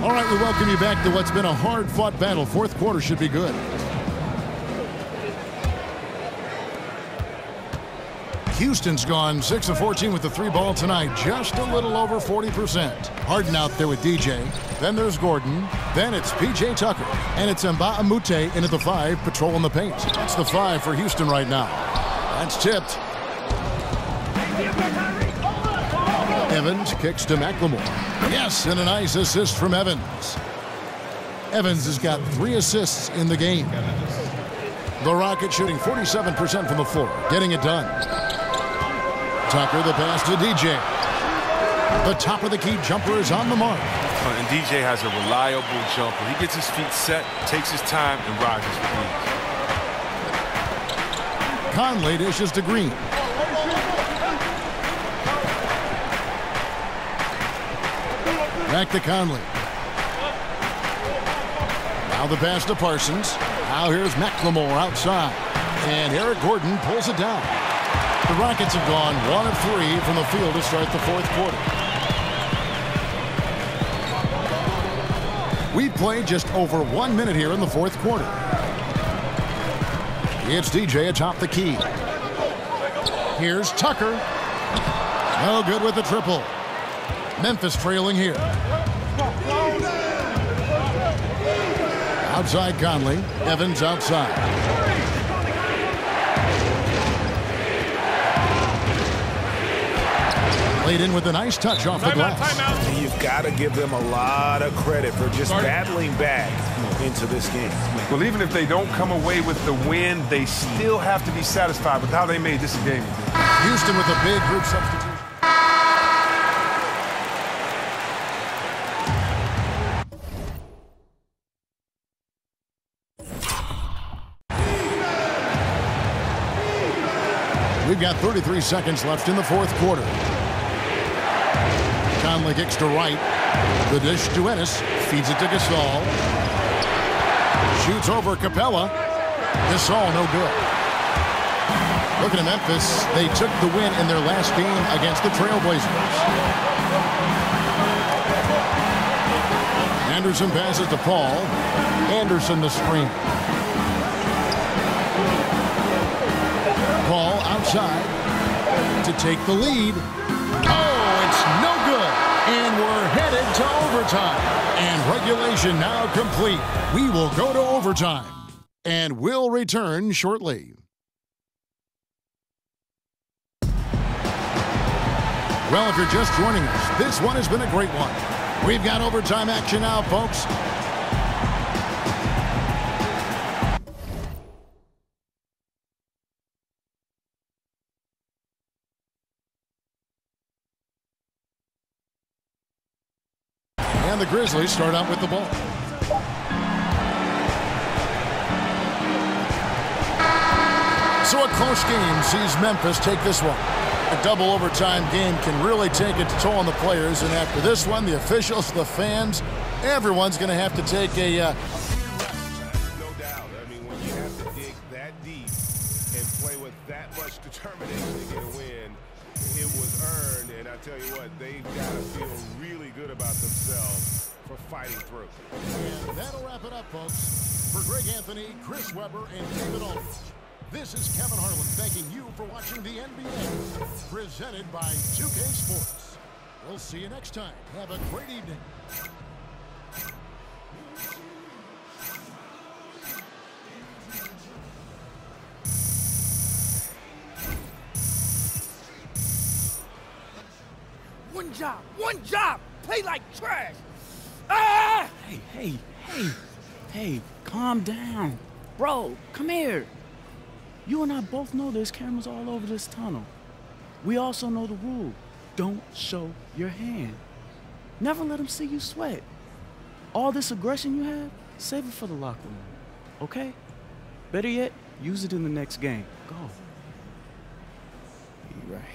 All right, we welcome you back to what's been a hard-fought battle. Fourth quarter should be good. Houston's gone 6 of 14 with the 3-ball tonight, just a little over 40%. Harden out there with DJ. Then there's Gordon. Then it's P.J. Tucker. And it's Mbaamute in at the 5, patrolling the paint. That's the 5 for Houston right now. That's tipped. Evans kicks to McLemore. Yes, and a nice assist from Evans. Evans has got 3 assists in the game. The Rockets shooting 47% from the floor, getting it done. Tucker, the pass to DJ. The top of the key jumper is on the mark. And DJ has a reliable jumper. He gets his feet set, takes his time, and rises with ease. Conley dishes to Green. Back to Conley. Now the pass to Parsons. Now here's McLemore outside. And Eric Gordon pulls it down. The Rockets have gone 1 of 3 from the field to start the fourth quarter. We've played just over 1 minute here in the fourth quarter. It's DJ atop the key. Here's Tucker. No good with the triple. Memphis trailing here. Outside Conley. Evans outside. Laid in with a nice touch off the glass. And you've got to give them a lot of credit for just battling back into this game. Well, even if they don't come away with the win, they still have to be satisfied with how they made this a game. Houston with a big group substitution. We've got 33 seconds left in the fourth quarter. Conley kicks to right. The dish to Ennis. Feeds it to Gasol. Shoots over Capella. Gasol no good. Looking at Memphis, they took the win in their last game against the Trailblazers. Anderson passes to Paul. Anderson the screen. Paul outside to take the lead. Oh, it's no good. And we're headed to overtime. And regulation now complete. We will go to overtime. And we'll return shortly. Well, if you're just joining us, this one has been a great one. We've got overtime action now, folks. And the Grizzlies start out with the ball. So a close game sees Memphis take this one. A double overtime game can really take its toll on the players, and after this one, the officials, the fans, everyone's going to have to take a No doubt. I mean, when you have to dig that deep and play with that much determination to get a win, it was earned, and I tell you what, they've got to feel really good about themselves for fighting through. And that'll wrap it up, folks. For Greg Anthony, Chris Webber, and David Aldridge, this is Kevin Harlan thanking you for watching the NBA, presented by 2K Sports. We'll see you next time. Have a great evening. One job, play like trash. Ah! Hey, calm down. Bro, come here. You and I both know there's cameras all over this tunnel. We also know the rule. Don't show your hand. Never let them see you sweat. All this aggression you have, save it for the locker room, okay? Better yet, use it in the next game. Go. You're right.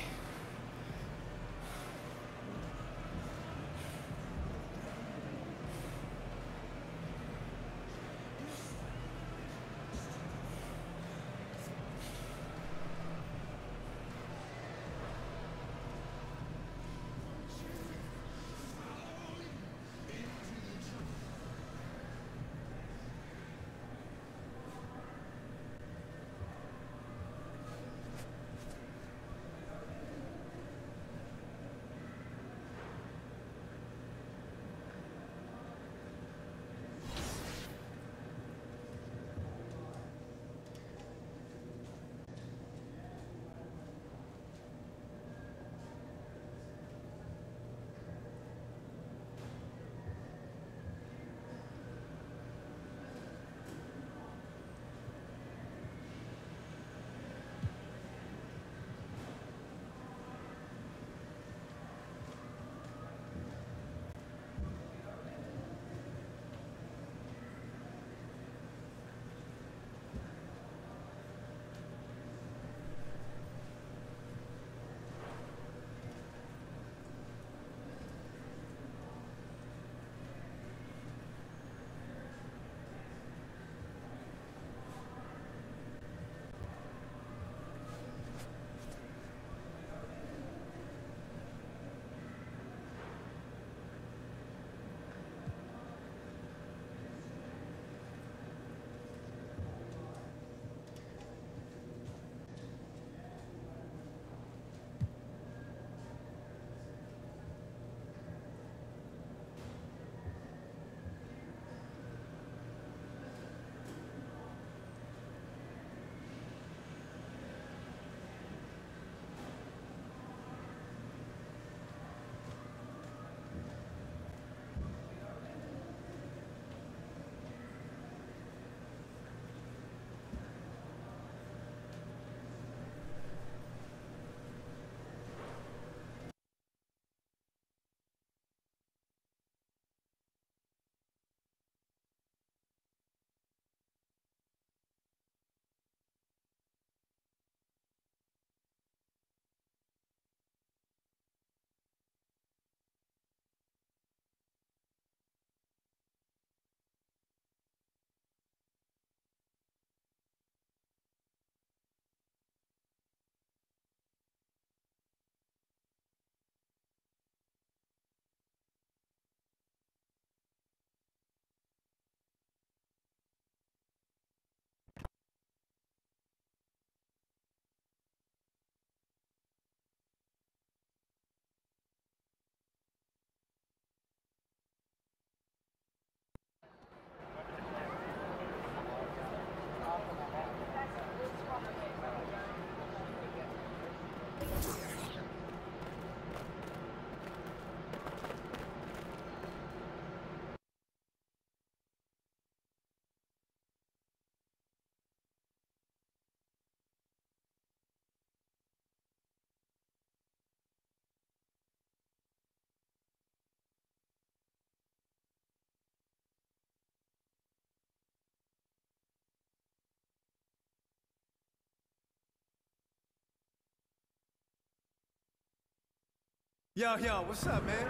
Yo, what's up, man?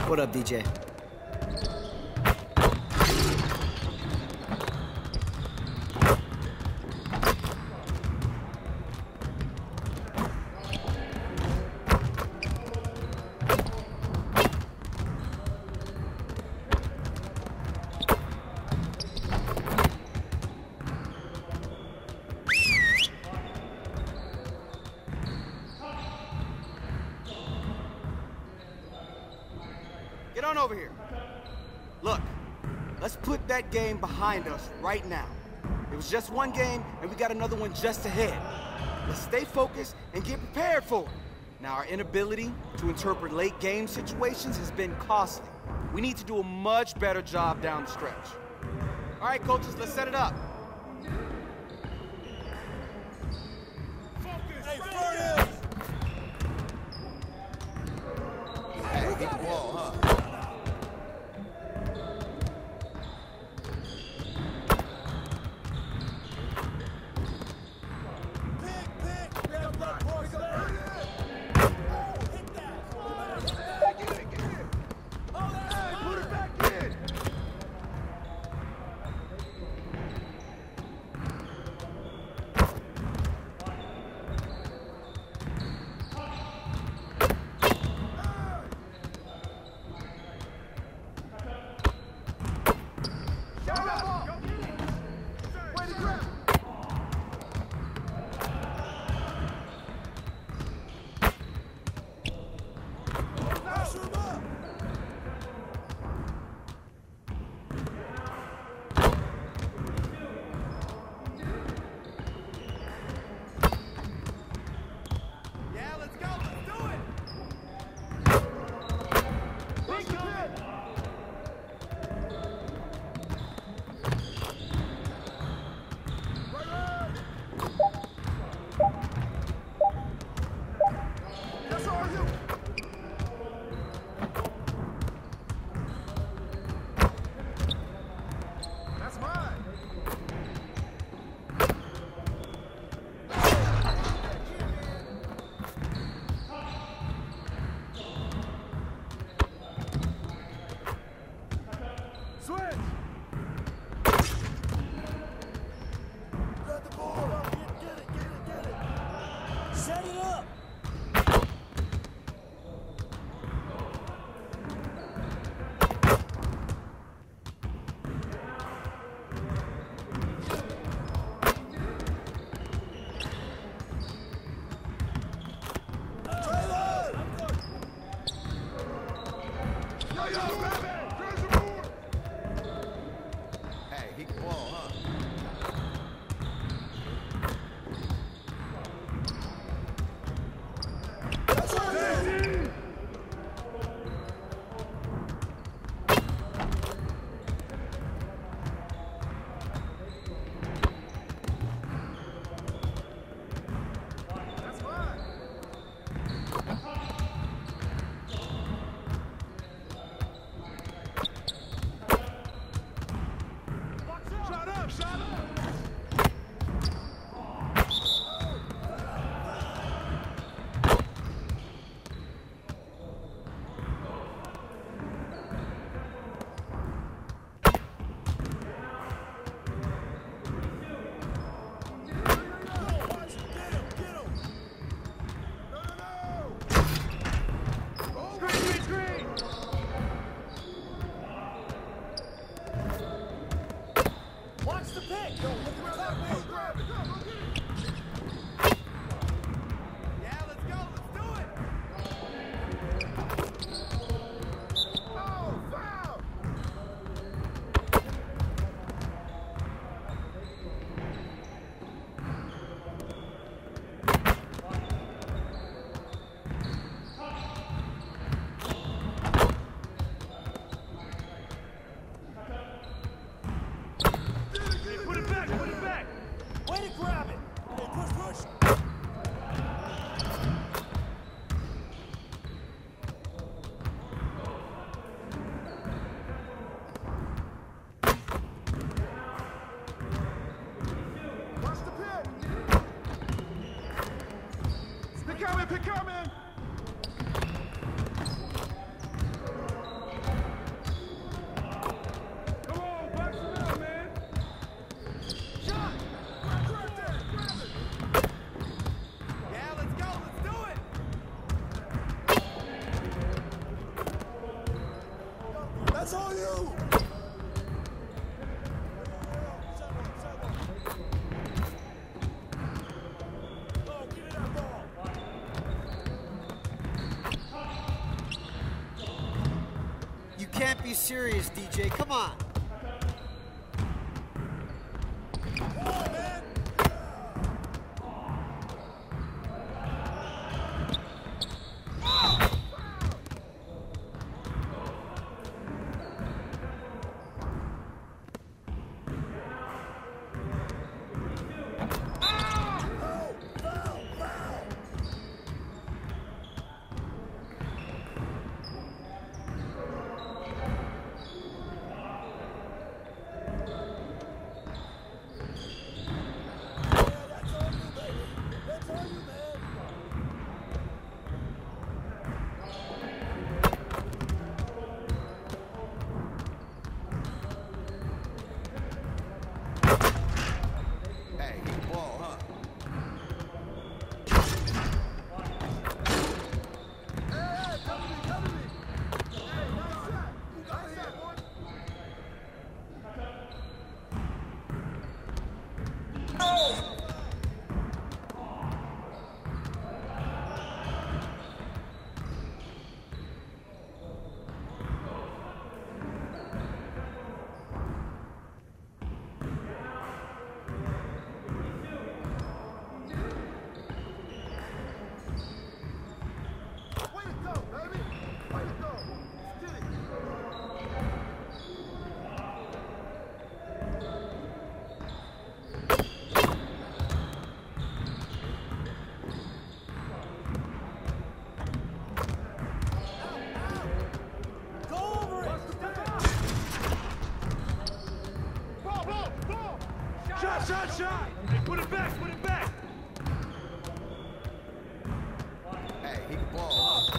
What up, DJ? Get on over here. Look, let's put that game behind us right now. It was just one game, and we got another one just ahead. Let's stay focused and get prepared for it. Now, our inability to interpret late game situations has been costly. We need to do a much better job down the stretch. All right, coaches, let's set it up. Hey, get the ball, huh? Put it back! be serious, DJ. Come on. Shot! Hey, put it back! Hey, he can ball.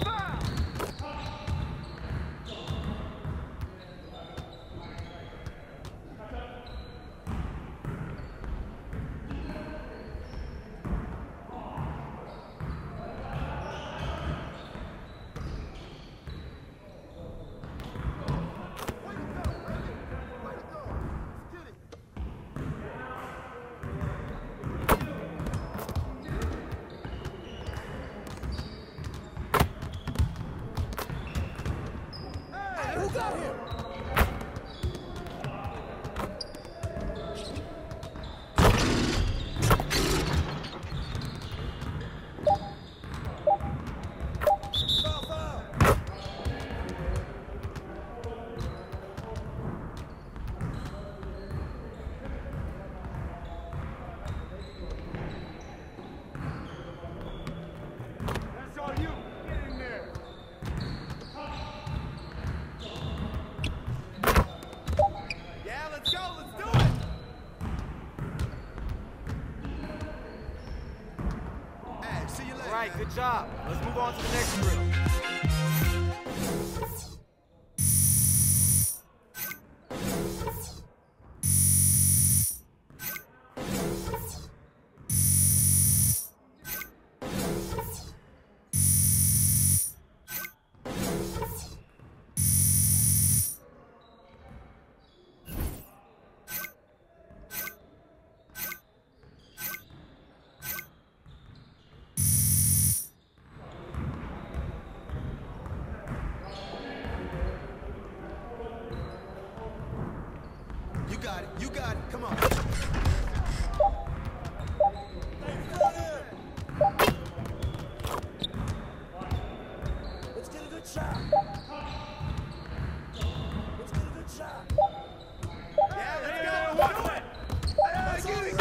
All right, good job. Let's move on to the next drill. You got it. Come on. Let's get a good shot. Yeah, let's go. Let's get it.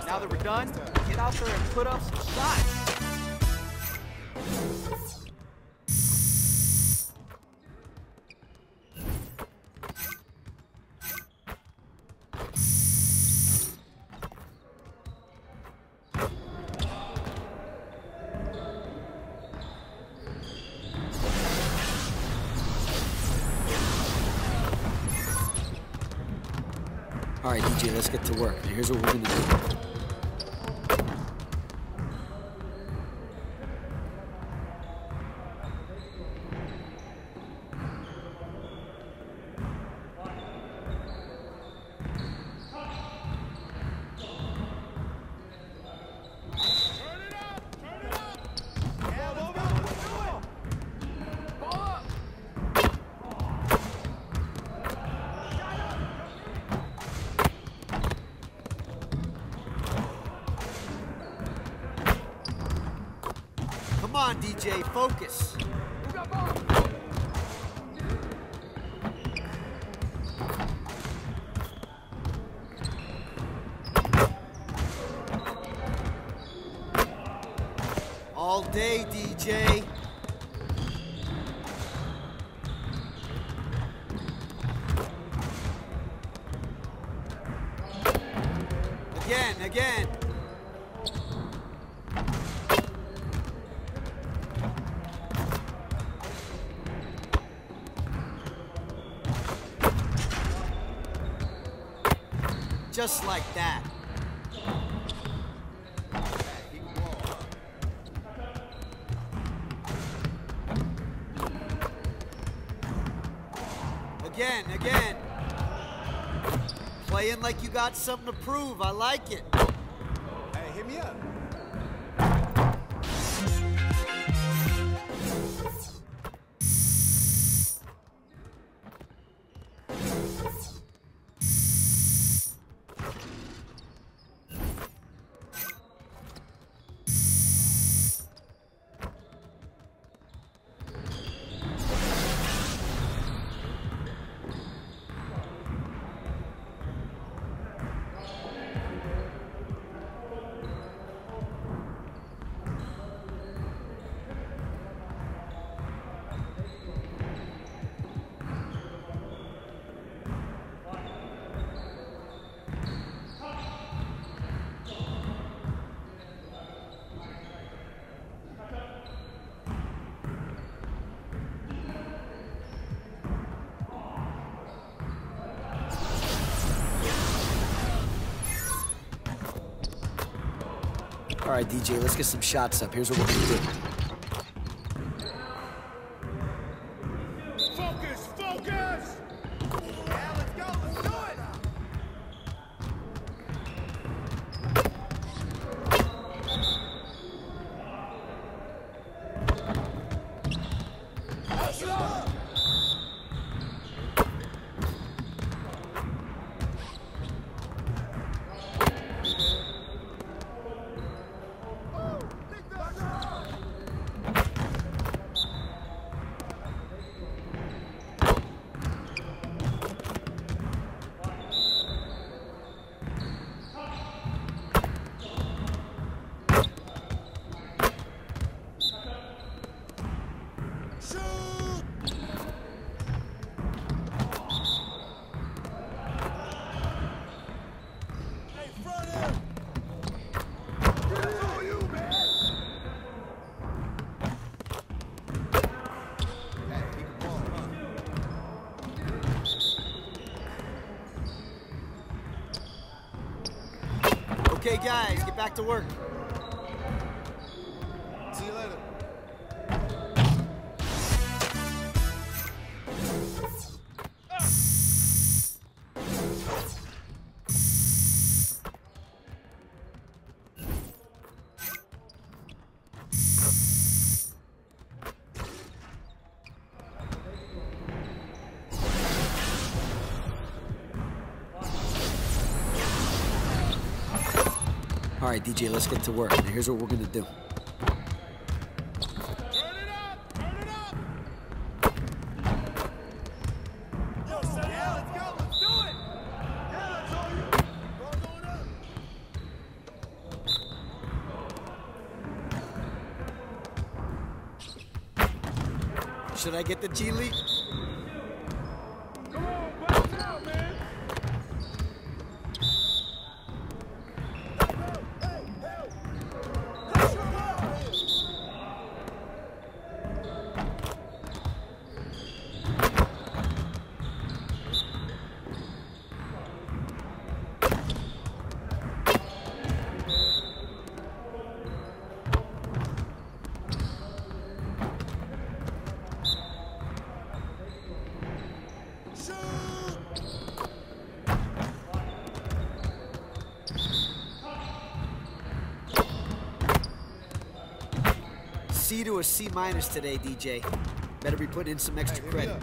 Now that we're done, get out there and put up some shots. All right, DJ, let's get to work. Here's what we're gonna do. Come on, DJ, focus. All day, DJ. Again. Just like that. Again. Playing like you got something to prove. I like it. Hey, hit me up. All right, DJ, let's get some shots up. Here's what we're gonna do. Focus! Yeah, let's go. Let's do it. Let's go! Okay, guys, get back to work. See you later. All right, DJ, let's get to work. Now, here's what we're gonna do. Should I get the G League? Come on, bounce out, man. C to a C minus today, DJ. Better be putting in some extra credit.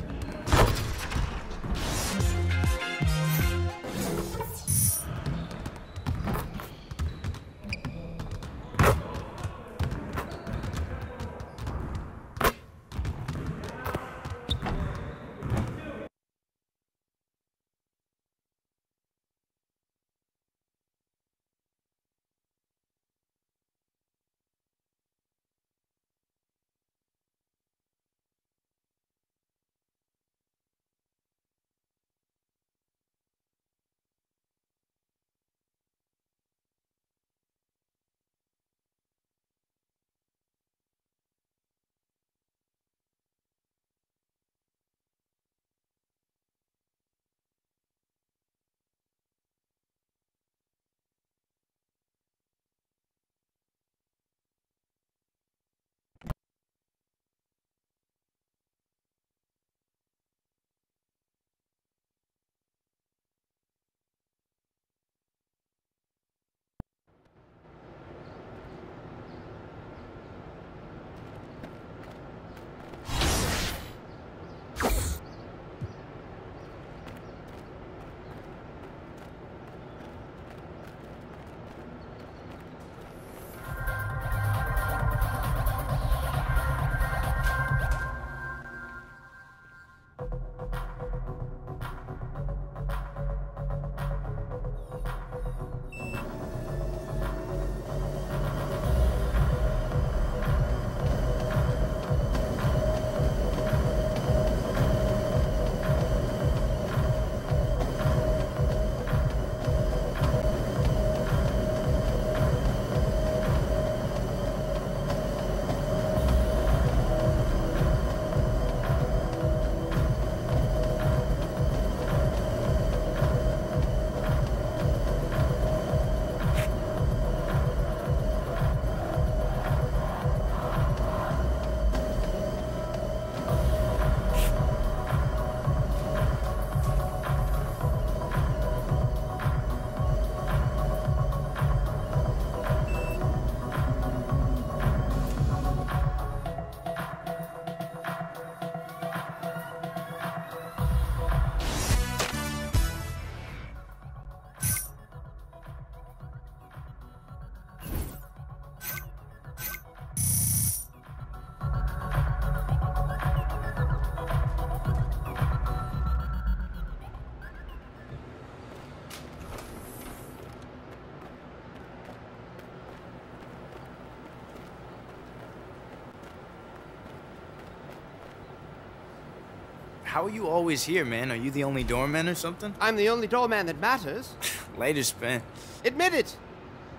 How are you always here, man? Are you the only doorman or something? I'm the only doorman that matters. Later, Spin. Admit it.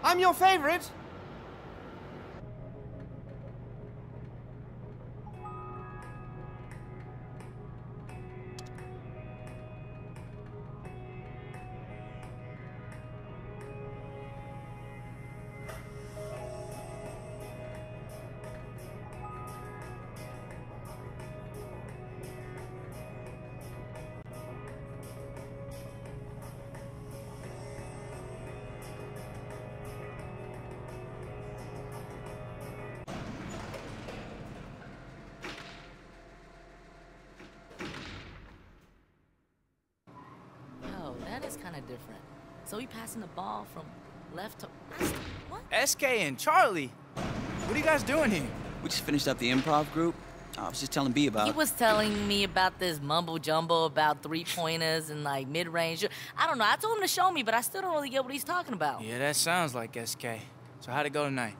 I'm your favorite. That is kind of different. So he passing the ball from left to... What? SK and Charlie, what are you guys doing here? We just finished up the improv group. I was just telling B about... He was telling me about this mumbo-jumbo about three-pointers and, like, mid-range. I don't know. I told him to show me, but I still don't really get what he's talking about. Yeah, that sounds like SK. So how'd it go tonight?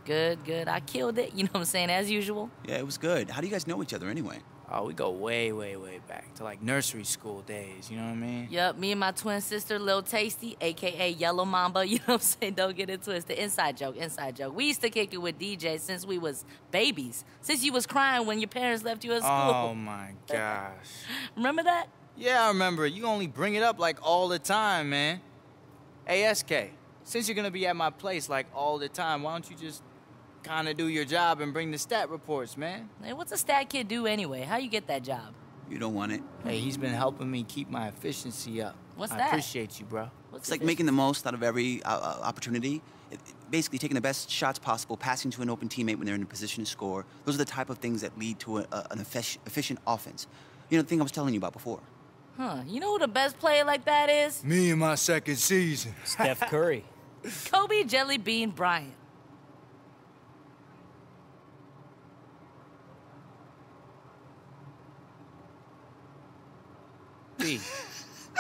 Good, good. I killed it. You know what I'm saying? As usual. Yeah, it was good. How do you guys know each other anyway? Oh, we go way, way, way back to like nursery school days, you know what I mean? Yep, me and my twin sister, Lil Tasty, a.k.a. Yellow Mamba, you know what I'm saying? Don't get it twisted. Inside joke, inside joke. We used to kick it with DJ since we was babies. Since you was crying when your parents left you at school. Oh, my gosh. Remember that? Yeah, I remember. You only bring it up like all the time, man. Hey, SK, since you're gonna be at my place like all the time, why don't you just kind of do your job and bring the stat reports, man? Hey, what's a stat kid do anyway? How you get that job? You don't want it. Hey, he's been helping me keep my efficiency up. What's I that? appreciate you, bro. It's like making the most out of every opportunity. Basically taking the best shots possible, passing to an open teammate when they're in a position to score. Those are the type of things that lead to an efficient offense. You know, the thing I was telling you about before. Huh, you know who the best player like that is? Me in my second season. Steph Curry. Kobe Jelly Bean Bryant. B,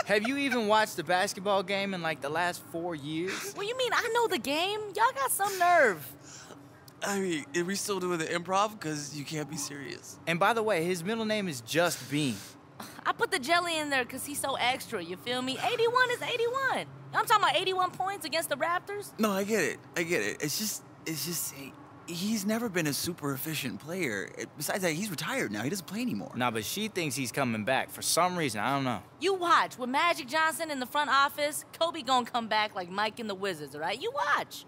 have you even watched a basketball game in like the last 4 years? What you mean? I know the game. Y'all got some nerve. I mean, are we still doing the improv? Because you can't be serious. And by the way, his middle name is Just Bean. I put the jelly in there because he's so extra, you feel me? 81 is 81. I'm talking about 81 points against the Raptors. No, I get it. I get it. It's just, he's never been a super efficient player. Besides that, he's retired now. He doesn't play anymore. Nah, but she thinks he's coming back for some reason. I don't know. You watch. With Magic Johnson in the front office, Kobe gonna come back like Mike and the Wizards, all right? You watch.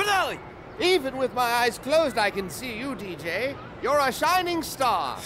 Finale! Even with my eyes closed, I can see you, DJ. You're a shining star.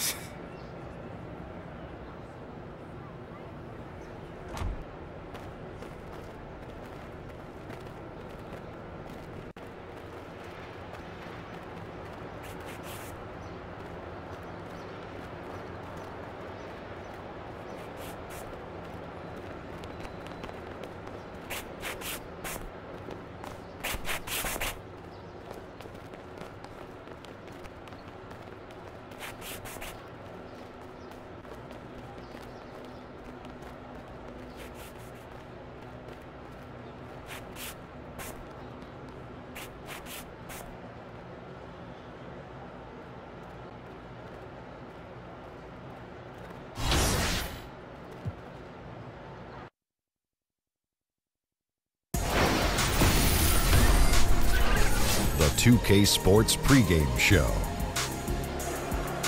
The 2K Sports pregame show.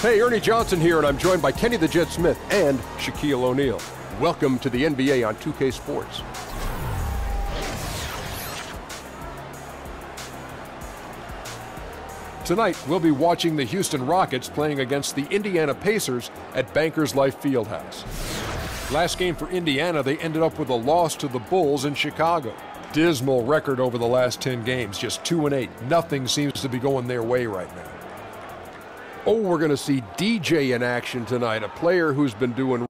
Hey, Ernie Johnson here, and I'm joined by Kenny the Jet Smith and Shaquille O'Neal. Welcome to the NBA on 2K Sports. Tonight, we'll be watching the Houston Rockets playing against the Indiana Pacers at Bankers Life Fieldhouse. Last game for Indiana, they ended up with a loss to the Bulls in Chicago. Dismal record over the last 10 games, just 2-8. Nothing seems to be going their way right now. Oh, we're going to see DJ in action tonight, a player who's been doing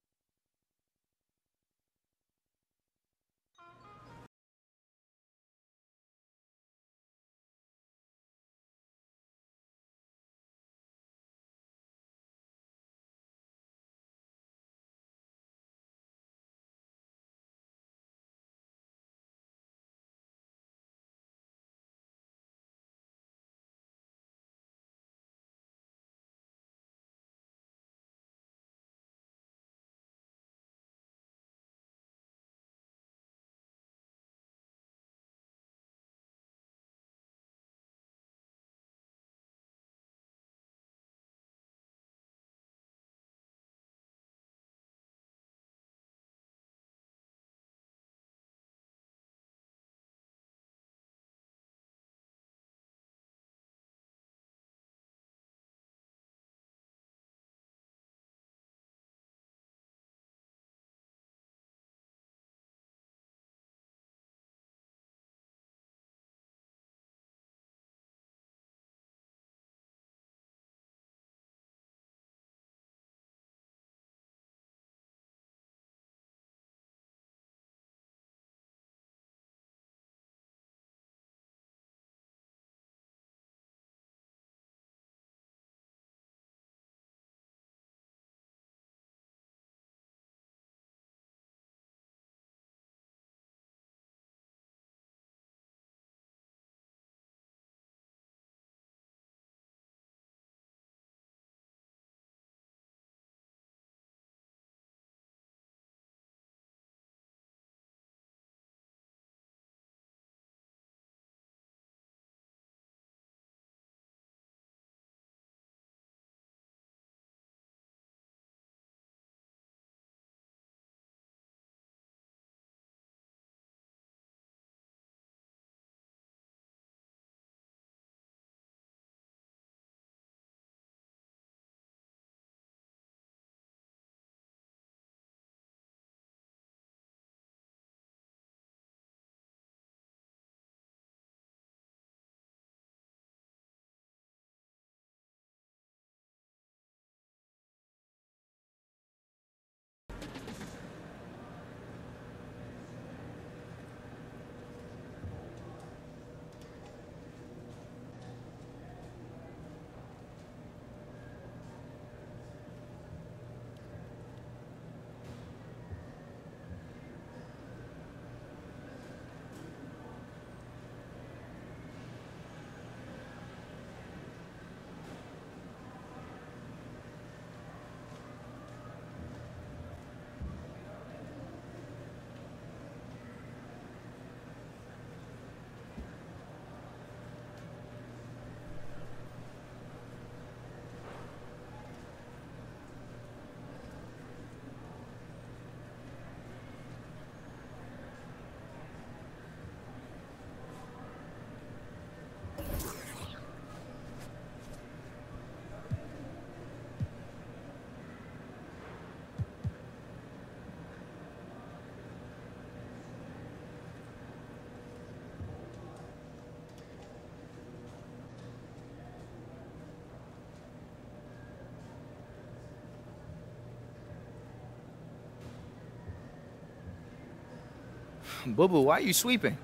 Boo-boo, why are you sweeping?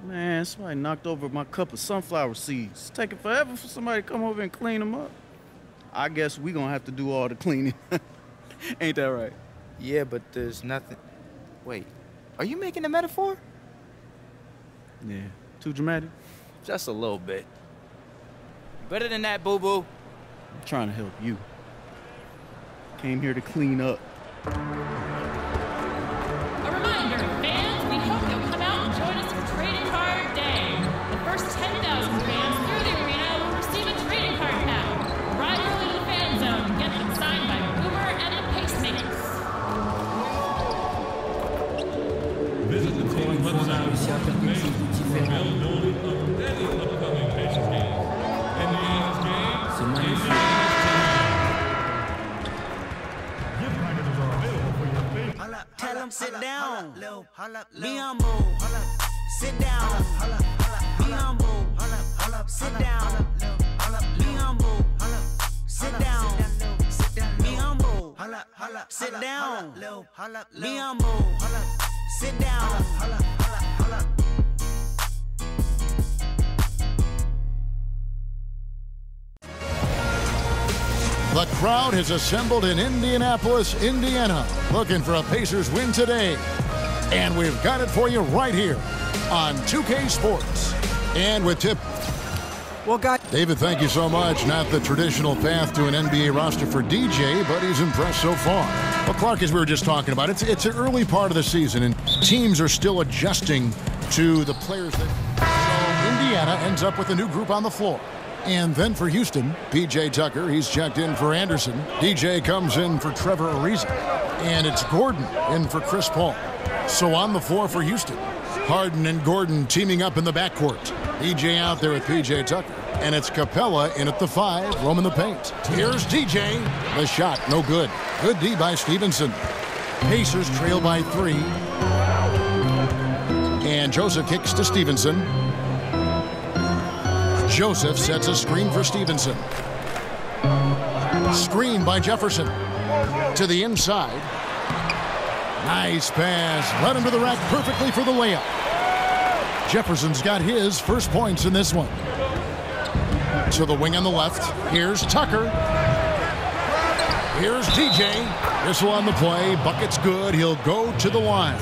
Man, somebody knocked over my cup of sunflower seeds. It's taking forever for somebody to come over and clean them up. I guess we gonna have to do all the cleaning. Ain't that right? Yeah, but there's nothing... Wait, are you making a metaphor? Yeah, too dramatic? Just a little bit. Better than that, boo-boo. I'm trying to help you. Came here to clean up. A reminder, fans, we hope you'll come out and join us for Trading Card Day. The first 10,000 fans through the arena will receive a trading card pack. Ride early to the fan zone and get them signed by Boomer and the Pacemakers. Visit the team's website for availability of any upcoming Pacers games. Indiana's games, Tell him sit down. Be humble. Sit down. Be humble. Sit down. Be humble. Sit down. Be humble. Sit down. Be humble. Sit down. The crowd has assembled in Indianapolis, Indiana, looking for a Pacers win today. And we've got it for you right here on 2K Sports. And with tip... Well, guys... David, thank you so much. Not the traditional path to an NBA roster for DJ, but he's impressed so far. Well, Clark, as we were just talking about, it's an early part of the season, and teams are still adjusting to the players that... So Indiana ends up with a new group on the floor. And then for Houston, P.J. Tucker, he's checked in for Anderson. DJ comes in for Trevor Ariza. And it's Gordon in for Chris Paul. So on the floor for Houston, Harden and Gordon teaming up in the backcourt. DJ out there with P.J. Tucker. And it's Capella in at the 5, roaming the paint. Here's DJ. The shot, no good. Good D by Stevenson. Pacers trail by 3. And Joseph kicks to Stevenson. Joseph sets a screen for Stevenson. Screen by Jefferson. To the inside. Nice pass. Led him to the rack perfectly for the layup. Jefferson's got his first points in this one. To the wing on the left. Here's Tucker. Here's DJ. Whistle on the play. Bucket's good. He'll go to the line.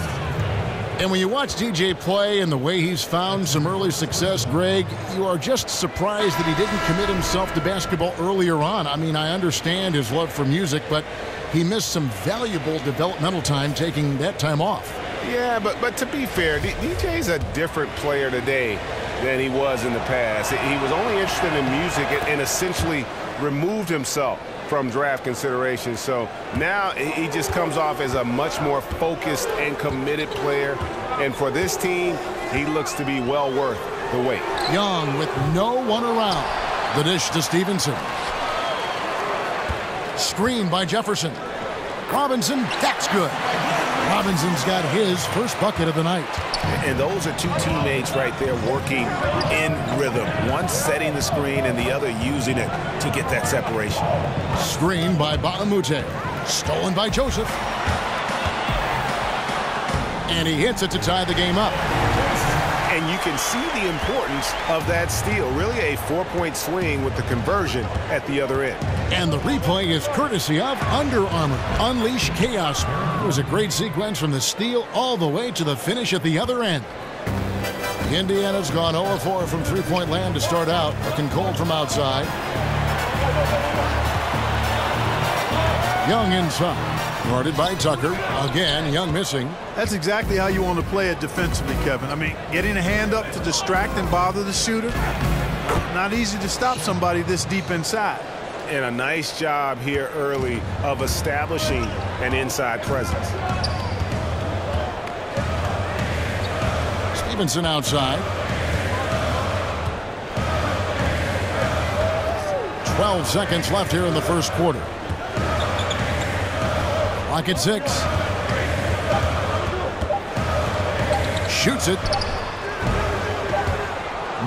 And when you watch DJ play and the way he's found some early success, Greg, you are just surprised that he didn't commit himself to basketball earlier on. I mean, I understand his love for music, but he missed some valuable developmental time taking that time off. Yeah, but to be fair, DJ's a different player today than he was in the past. He was only interested in music and essentially removed himself from draft considerations. So now he just comes off as a much more focused and committed player. And for this team, he looks to be well worth the wait. Young with no one around. The dish to Stevenson. Screen by Jefferson. Robinson, that's good. Robinson's got his first bucket of the night. And those are two teammates right there working in rhythm. One setting the screen and the other using it to get that separation. Screen by Batamute. Stolen by Joseph. And he hits it to tie the game up. And you can see the importance of that steal. Really a 4-point swing with the conversion at the other end. And the replay is courtesy of Under Armour. Unleash chaos. It was a great sequence from the steal all the way to the finish at the other end. Indiana's gone 0-4 from three-point land to start out. Looking cold from outside. Young inside. Guarded by Tucker. Again, Young missing. That's exactly how you want to play it defensively, Kevin. I mean, getting a hand up to distract and bother the shooter. Not easy to stop somebody this deep inside. And a nice job here early of establishing an inside presence. Stevenson outside. 12 seconds left here in the first quarter. Clock at 6. Shoots it.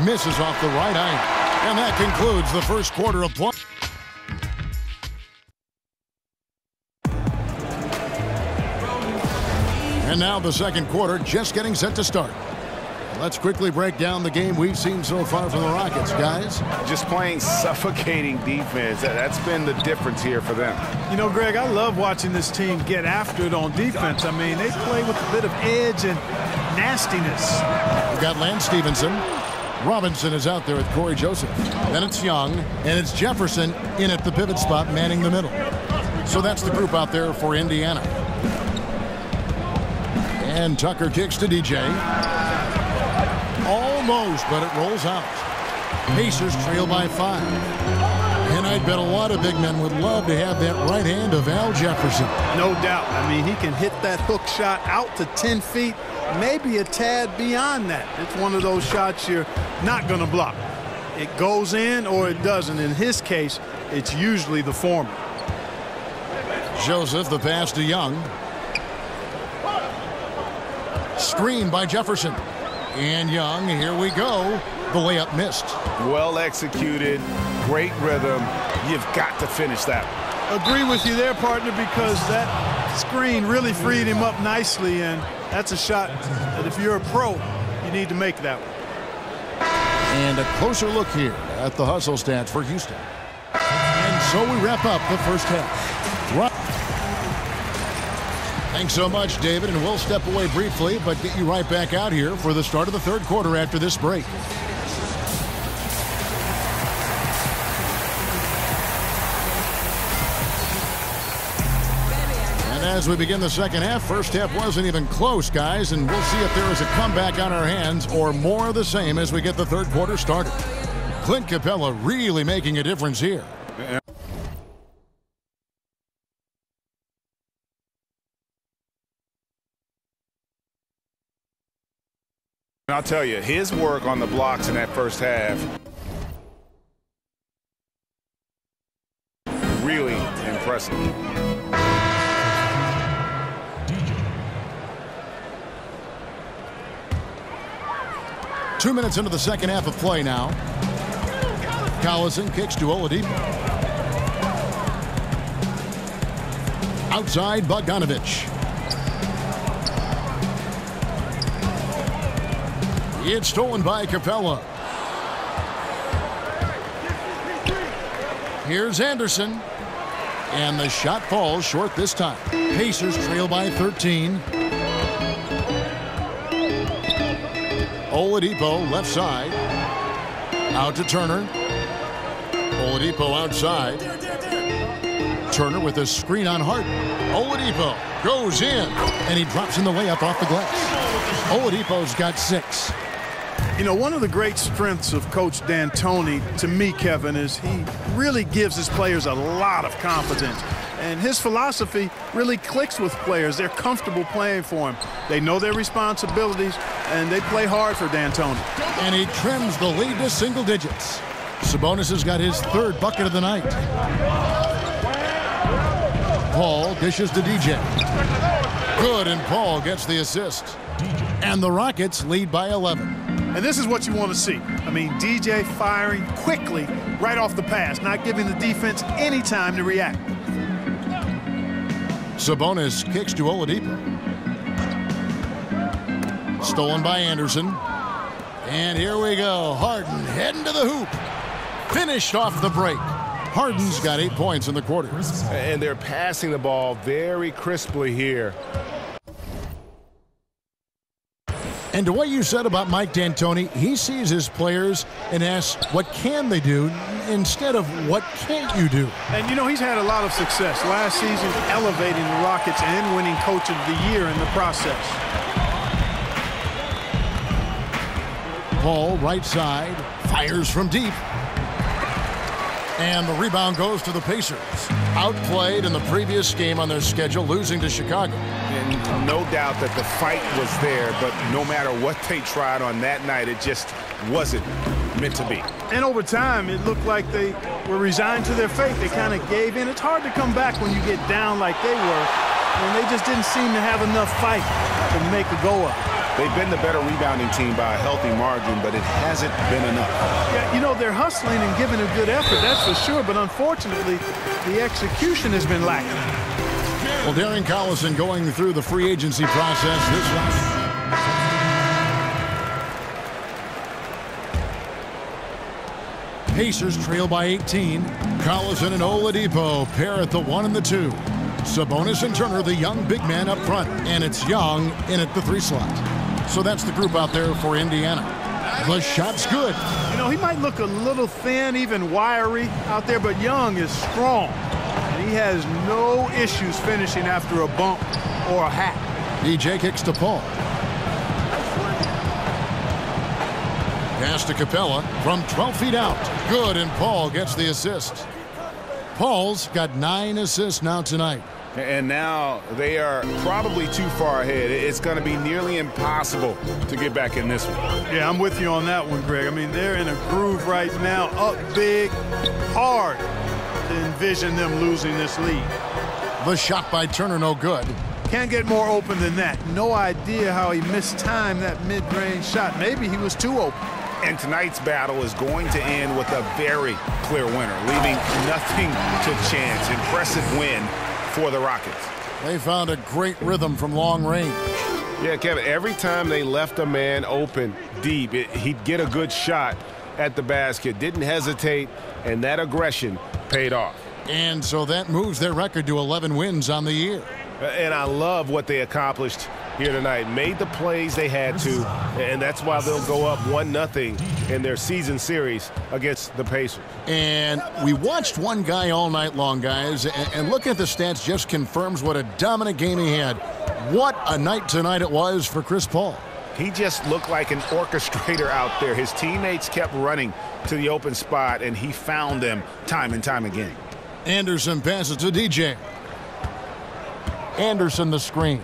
Misses off the right eye. And that concludes the first quarter of play. And now the second quarter just getting set to start. Let's quickly break down the game we've seen so far from the Rockets, guys. Just playing suffocating defense. That's been the difference here for them. You know, Greg, I love watching this team get after it on defense. I mean, they play with a bit of edge and nastiness. We've got Lance Stevenson. Robinson is out there with Corey Joseph. Then it's Young, and it's Jefferson in at the pivot spot, manning the middle. So that's the group out there for Indiana. And Tucker kicks to DJ. Almost, but it rolls out. Pacers trail by 5. And I bet a lot of big men would love to have that right hand of Al Jefferson. No doubt. I mean, he can hit that hook shot out to 10 feet, maybe a tad beyond that. It's one of those shots you're not going to block. It goes in or it doesn't. In his case, it's usually the former. Joseph, the pass to Young. Screen by Jefferson. And Young, here we go. The layup missed. Well executed, great rhythm. You've got to finish that. Agree with you there, partner, because that screen really freed him up nicely, and that's a shot that if you're a pro, you need to make that one. And a closer look here at the hustle stats for Houston. And so we wrap up the first half. Right. Thanks so much, David, and we'll step away briefly, but get you right back out here for the start of the third quarter after this break. And as we begin the second half, first half wasn't even close, guys, and we'll see if there is a comeback on our hands or more of the same as we get the third quarter started. Clint Capella really making a difference here. I'll tell you, his work on the blocks in that first half, really impressive. DJ. 2 minutes into the second half of play now. Collison kicks to Oladipo. Outside Bogdanovich. It's stolen by Capella. Here's Anderson. And the shot falls short this time. Pacers trail by 13. Oladipo left side. Out to Turner. Oladipo outside. Turner with a screen on Harden. Oladipo goes in. And he drops in the layup off the glass. Oladipo's got 6. You know, one of the great strengths of Coach D'Antoni, to me, Kevin, is he really gives his players a lot of confidence. And his philosophy really clicks with players. They're comfortable playing for him. They know their responsibilities, and they play hard for D'Antoni. And he trims the lead to single digits. Sabonis has got his 3rd bucket of the night. Paul dishes to DJ. Good, and Paul gets the assist. And the Rockets lead by 11. And this is what you want to see. I mean, DJ firing quickly right off the pass, not giving the defense any time to react. Sabonis kicks to Oladipo. Stolen by Anderson. And here we go. Harden heading to the hoop. Finished off the break. Harden's got 8 points in the quarter. And they're passing the ball very crisply here. And to what you said about Mike D'Antoni, he sees his players and asks, what can they do, instead of what can't you do? And, you know, he's had a lot of success last season elevating the Rockets and winning Coach of the Year in the process. Paul, right side, fires from deep. And the rebound goes to the Pacers. Outplayed in the previous game on their schedule, losing to Chicago. And no doubt that the fight was there, but no matter what they tried on that night, it just wasn't meant to be. And over time, it looked like they were resigned to their fate. They kind of gave in. It's hard to come back when you get down like they were, and they just didn't seem to have enough fight to make a go of it. They've been the better rebounding team by a healthy margin, but it hasn't been enough. Yeah, you know, they're hustling and giving a good effort, that's for sure, but unfortunately, the execution has been lacking. Well, Darren Collison going through the free agency process this night. Pacers trail by 18. Collison and Oladipo pair at the 1 and the 2. Sabonis and Turner, the young big man up front. And it's Young in at the 3 slot. So that's the group out there for Indiana. The shot's good. You know, he might look a little thin, even wiry out there, but Young is strong. And he has no issues finishing after a bump or a hack. DJ kicks to Paul. Pass to Capella from 12 feet out. Good, and Paul gets the assist. Paul's got 9 assists now tonight. And now they are probably too far ahead. It's going to be nearly impossible to get back in this one. Yeah, I'm with you on that one, Greg. I mean, they're in a groove right now, up big, hard to envision them losing this lead. The shot by Turner, no good. Can't get more open than that. No idea how he mistimed that mid-range shot. Maybe he was too open. And tonight's battle is going to end with a very clear winner, leaving nothing to chance. Impressive win for the Rockets. They found a great rhythm from long range. Yeah, Kevin, every time they left a man open deep, he'd get a good shot at the basket. Didn't hesitate, and that aggression paid off. And so that moves their record to 11 wins on the year. And I love what they accomplished here tonight. Made the plays they had to, and that's why they'll go up 1-0 in their season series against the Pacers. And we watched one guy all night long, guys, and looking at the stats just confirms what a dominant game he had. What a night tonight it was for Chris Paul. He just looked like an orchestrator out there. His teammates kept running to the open spot, and he found them time and time again. Anderson passes to DJ. Anderson the screen.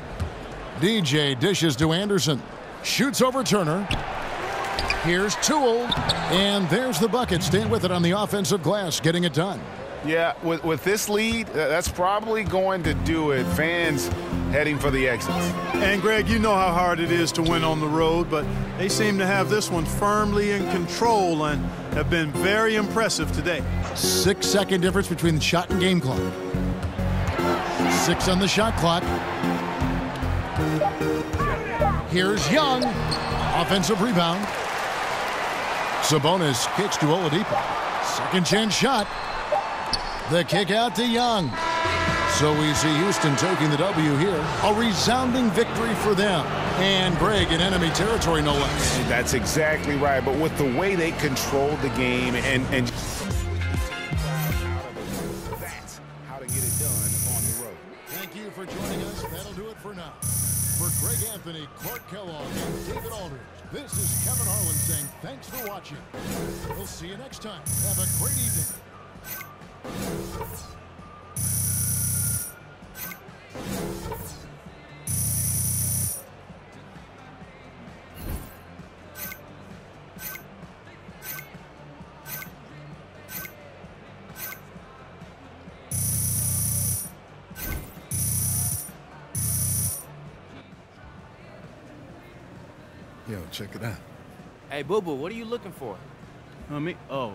DJ dishes to Anderson. Shoots over Turner. Here's Toole. And there's the bucket. Staying with it on the offensive glass, getting it done. Yeah, with this lead, that's probably going to do it. Fans heading for the exits. And, Greg, you know how hard it is to win on the road, but they seem to have this one firmly in control and have been very impressive today. 6-second difference between the shot and game clock. 6 on the shot clock. Here's Young. Offensive rebound. Sabonis kicks to Oladipo. Second chance shot. The kick out to Young. So we see Houston taking the W here. A resounding victory for them. And Greg in enemy territory, no less. That's exactly right. But with the way they controlled the game and that's how to get it done on the road. Thank you for joining us. That'll do it for now. For Greg Anthony, Clark Kellogg, and David Aldridge, this is Kevin Harlan saying thanks for watching. We'll see you next time. Have a great evening. Yo, check it out. Hey, Boo-Boo, what are you looking for? Me? Oh,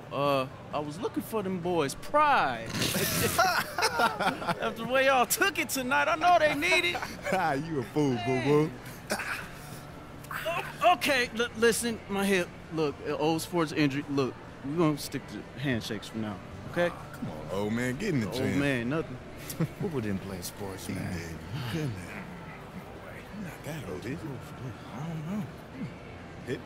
I was looking for them boys' pride. After the way y'all took it tonight, I know they need it. You a fool, boo-boo. Okay, listen, my hip. Look, old sports injury. Look, we're going to stick to handshakes from now, okay? Come on, old man, get in the gym. Old man, nothing. Boo-boo didn't play sports, man. You couldn't have. You're not that old, did you? I don't know. Hit.